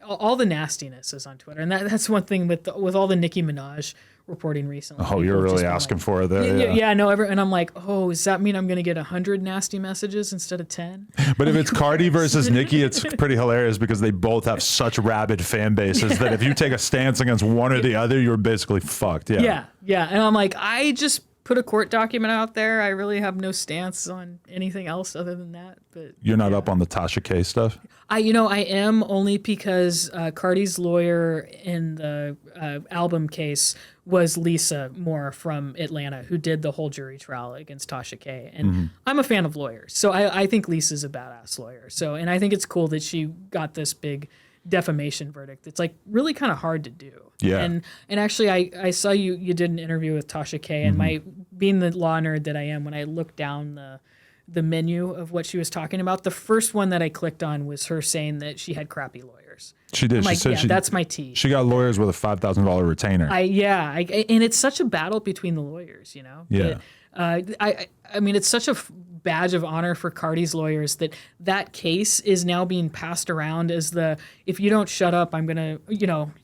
all the nastiness is on Twitter, and that's one thing with all the Nicki Minaj reporting recently.
Oh, you're really asking for it there.
Yeah, no, and I'm like, oh, does that mean I'm going to get 100 nasty messages instead of 10?
But if it's Cardi versus Nicki, it's pretty hilarious because they both have such rabid fan bases that if you take a stance against one or the other, you're basically fucked. Yeah.
And I'm like, I just put a court document out there. I really have no stance on anything else other than that. But
you're not up on the Tasha K stuff?
I am, only because Cardi's lawyer in the album case was Lisa Moore from Atlanta, who did the whole jury trial against Tasha K. And I'm a fan of lawyers, so I think Lisa's a badass lawyer. So, and I think it's cool that she got this big defamation verdict. It's like really kind of hard to do.
Yeah.
And actually, I saw you did an interview with Tasha K. And being the law nerd that I am, when I looked down the menu of what she was talking about, the first one that I clicked on was her saying that she had crappy lawyers.
She did.
I'm
She
like,
said
that's my tea.
She got lawyers with a $5,000 retainer.
And it's such a battle between the lawyers,
Yeah.
But, I mean, it's such a badge of honor for Cardi's lawyers that case is now being passed around as if you don't shut up, I'm gonna,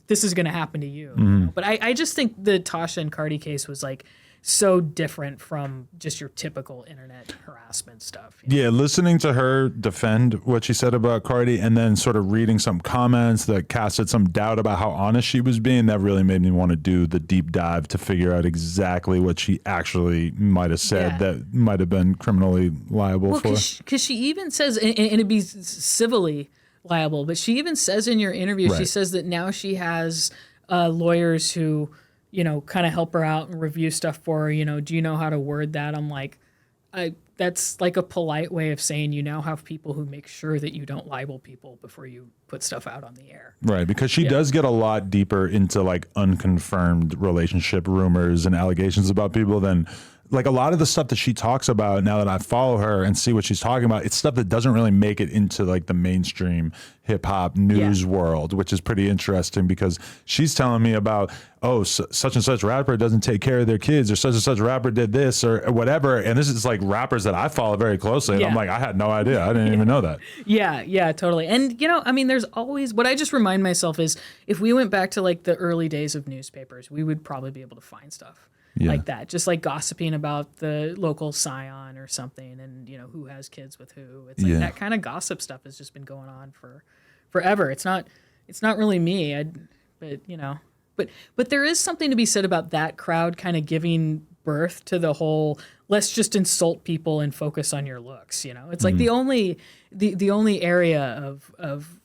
this is gonna happen to you. But I just think the Tasha and Cardi case was like so different from just your typical internet harassment stuff.
Yeah, listening to her defend what she said about Cardi and then sort of reading some comments that casted some doubt about how honest she was being, that really made me want to do the deep dive to figure out exactly what she actually might have said that might have been criminally liable for.
Because she even says, and it'd be civilly liable, but she even says in your interview, she says that now she has lawyers who kind of help her out and review stuff for her. Do you know how to word that? I'm like, that's like a polite way of saying you now have people who make sure that you don't libel people before you put stuff out on the air.
Right, because she does get a lot deeper into like unconfirmed relationship rumors and allegations about people than like a lot of the stuff that she talks about. Now that I follow her and see what she's talking about, it's stuff that doesn't really make it into like the mainstream hip hop news world, which is pretty interesting because she's telling me about, such and such rapper doesn't take care of their kids, or such and such rapper did this or whatever. And this is like rappers that I follow very closely. And I'm like, I had no idea. I didn't even know that.
Yeah, totally. And, I mean, there's always, what I just remind myself is if we went back to like the early days of newspapers, we would probably be able to find stuff like that, just like gossiping about the local scion or something, and who has kids with who. It's like that kind of gossip stuff has just been going on for forever. It's not really me, but there is something to be said about that crowd kind of giving birth to the whole let's just insult people and focus on your looks. It's like the only area of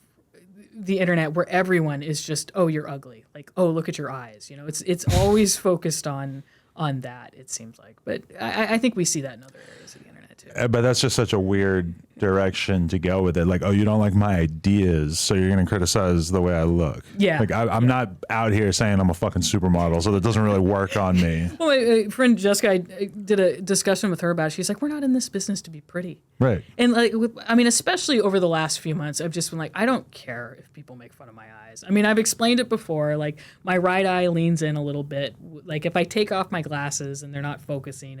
the internet where everyone is just, oh, you're ugly, like, oh, look at your eyes. It's always focused on that, it seems like. But I think we see that in other areas of the internet too.
But that's just such a weird direction to go with it. Like, oh, you don't like my ideas, so you're going to criticize the way I look.
Yeah.
Like, I'm not out here saying I'm a fucking supermodel, so that doesn't really work on me.
Well, my friend Jessica, I did a discussion with her about it. She's like, we're not in this business to be pretty.
Right.
And like, especially over the last few months, I've just been like, I don't care if people make fun of my eyes. I mean, I've explained it before. Like, my right eye leans in a little bit. Like, if I take off my glasses and they're not focusing,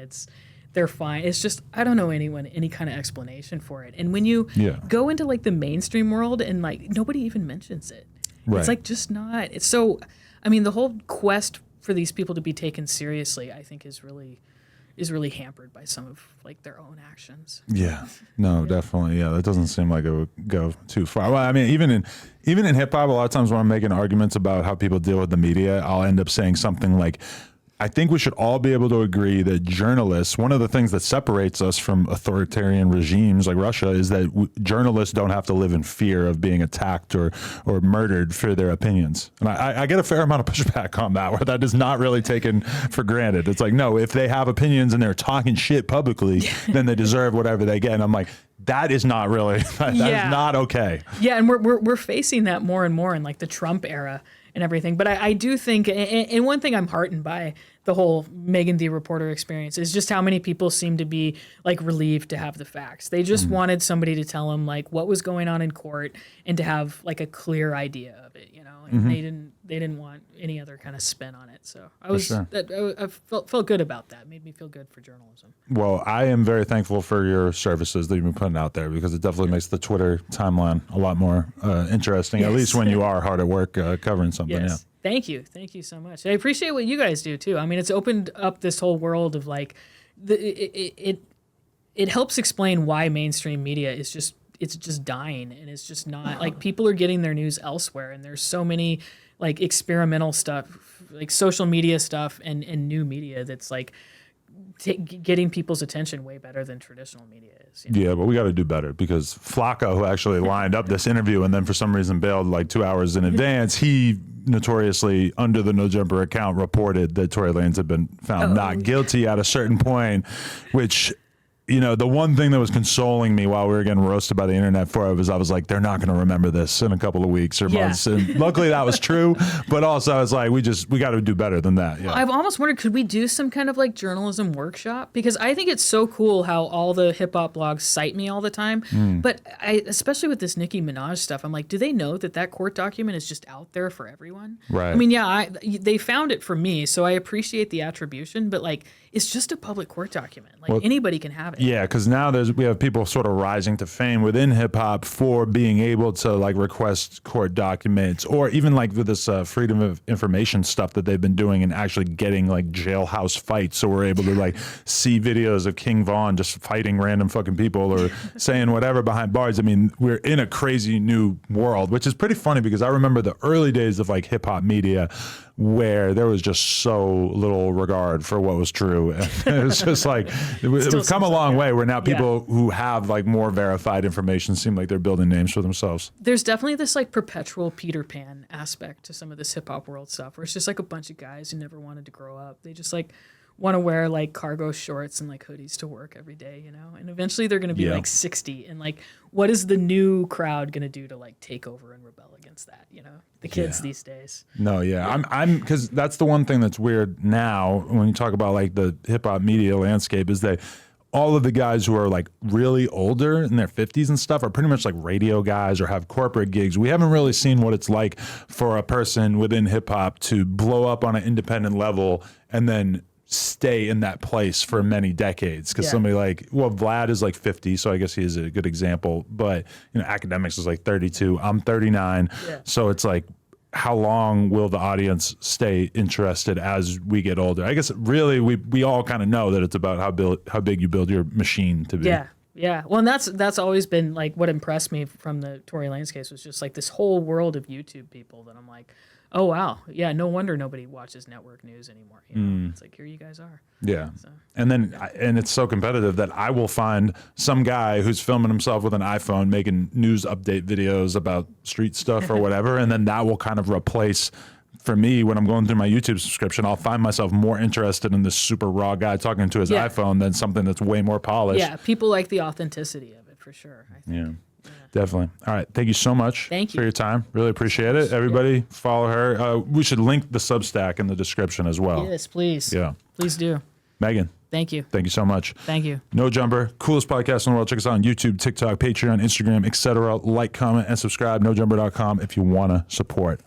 they're fine. It's just, I don't know any kind of explanation for it. And when you go into like the mainstream world and like nobody even mentions it, it's like just not. It's so, the whole quest for these people to be taken seriously, I think is really hampered by some of like their own actions.
Yeah, no, definitely. Yeah, that doesn't seem like it would go too far. Well, I mean, even in hip hop, a lot of times when I'm making arguments about how people deal with the media, I'll end up saying something like, I think we should all be able to agree that journalists, one of the things that separates us from authoritarian regimes like Russia is that journalists don't have to live in fear of being attacked or murdered for their opinions. And I get a fair amount of pushback on that, where that is not really taken for granted. It's like, no, if they have opinions and they're talking shit publicly, then they deserve whatever they get. And I'm like, that is not really, that is not okay.
Yeah, and we're facing that more and more in like the Trump era. and everything. But I do think, and one thing I'm heartened by the whole Meghann the reporter experience is just how many people seem to be like relieved to have the facts. They just wanted somebody to tell them like what was going on in court and to have like a clear idea of it, you know. And they didn't want any other kind of spin on it. So I felt good about that. It made me feel good for journalism.
Well, I am very thankful for your services that you've been putting out there, because it definitely makes the Twitter timeline a lot more interesting, at least when you are hard at work covering something.
Yes.
Yeah.
Thank you so much. I appreciate what you guys do too. I mean, it's opened up this whole world of like, it helps explain why mainstream media is just dying, and it's just not like people are getting their news elsewhere, and there's so many like experimental stuff, like social media stuff and new media that's like getting people's attention way better than traditional media is. You know?
Yeah, but we got to do better, because Flacco, who actually lined up this interview and then for some reason bailed like 2 hours in advance, he notoriously, under the No Jumper account, reported that Tory Lanez had been found not guilty at a certain point, which, you know, the one thing that was consoling me while we were getting roasted by the internet for it was I was like, they're not going to remember this in a couple of weeks or months. And luckily that was true. But also I was like, we got to do better than that. Yeah.
I've almost wondered, could we do some kind of like journalism workshop? Because I think it's so cool how all the hip hop blogs cite me all the time. But especially with this Nicki Minaj stuff, I'm like, do they know that court document is just out there for everyone?
Right.
I mean, they found it for me, so I appreciate the attribution, but like, it's just a public court document. Like anybody can have it.
Yeah, because now we have people sort of rising to fame within hip hop for being able to like request court documents, or even like with this freedom of information stuff that they've been doing and actually getting like jailhouse fights. So we're able to like see videos of King Von just fighting random fucking people or saying whatever behind bars. I mean, we're in a crazy new world, which is pretty funny because I remember the early days of like hip hop media where there was just so little regard for what was true. And it was just like, we've come a long way where now people who have like more verified information seem like they're building names for themselves.
There's definitely this like perpetual Peter Pan aspect to some of this hip hop world stuff, where it's just like a bunch of guys who never wanted to grow up. They just like want to wear like cargo shorts and like hoodies to work every day, you know? And eventually they're going to be like 60. And like, what is the new crowd going to do to like take over and rebel against that, you know? The kids these days.
No, I'm because that's the one thing that's weird now when you talk about like the hip hop media landscape is that all of the guys who are like really older in their 50s and stuff are pretty much like radio guys or have corporate gigs. We haven't really seen what it's like for a person within hip hop to blow up on an independent level and then stay in that place for many decades. Because somebody like, well, Vlad is like 50, so I guess he is a good example. But you know, Academics is like 32. I'm 39. So it's like, how long will the audience stay interested as we get older? I guess really we all kind of know that it's about how big you build your machine to be.
Yeah. Well, and that's always been like what impressed me from the Tory Lanez case was just like this whole world of YouTube people that I'm like, oh wow, yeah, no wonder nobody watches network news anymore. You know? It's like, here you guys are.
Yeah.
So.
And then and it's so competitive that I will find some guy who's filming himself with an iPhone making news update videos about street stuff or whatever, and then that will kind of replace, for me, when I'm going through my YouTube subscription, I'll find myself more interested in this super raw guy talking to his iPhone than something that's way more polished.
Yeah, people like the authenticity of it for sure, I think.
Yeah. Definitely. All right. Thank you so much
for
your time. Really appreciate it. Everybody follow her. We should link the Substack in the description as well.
Yes, please.
Yeah.
Please do.
Meghann.
Thank you.
Thank you so much.
Thank you.
No Jumper, coolest podcast in the world. Check us out on YouTube, TikTok, Patreon, Instagram, etc. Like, comment, and subscribe. NoJumper.com if you want to support.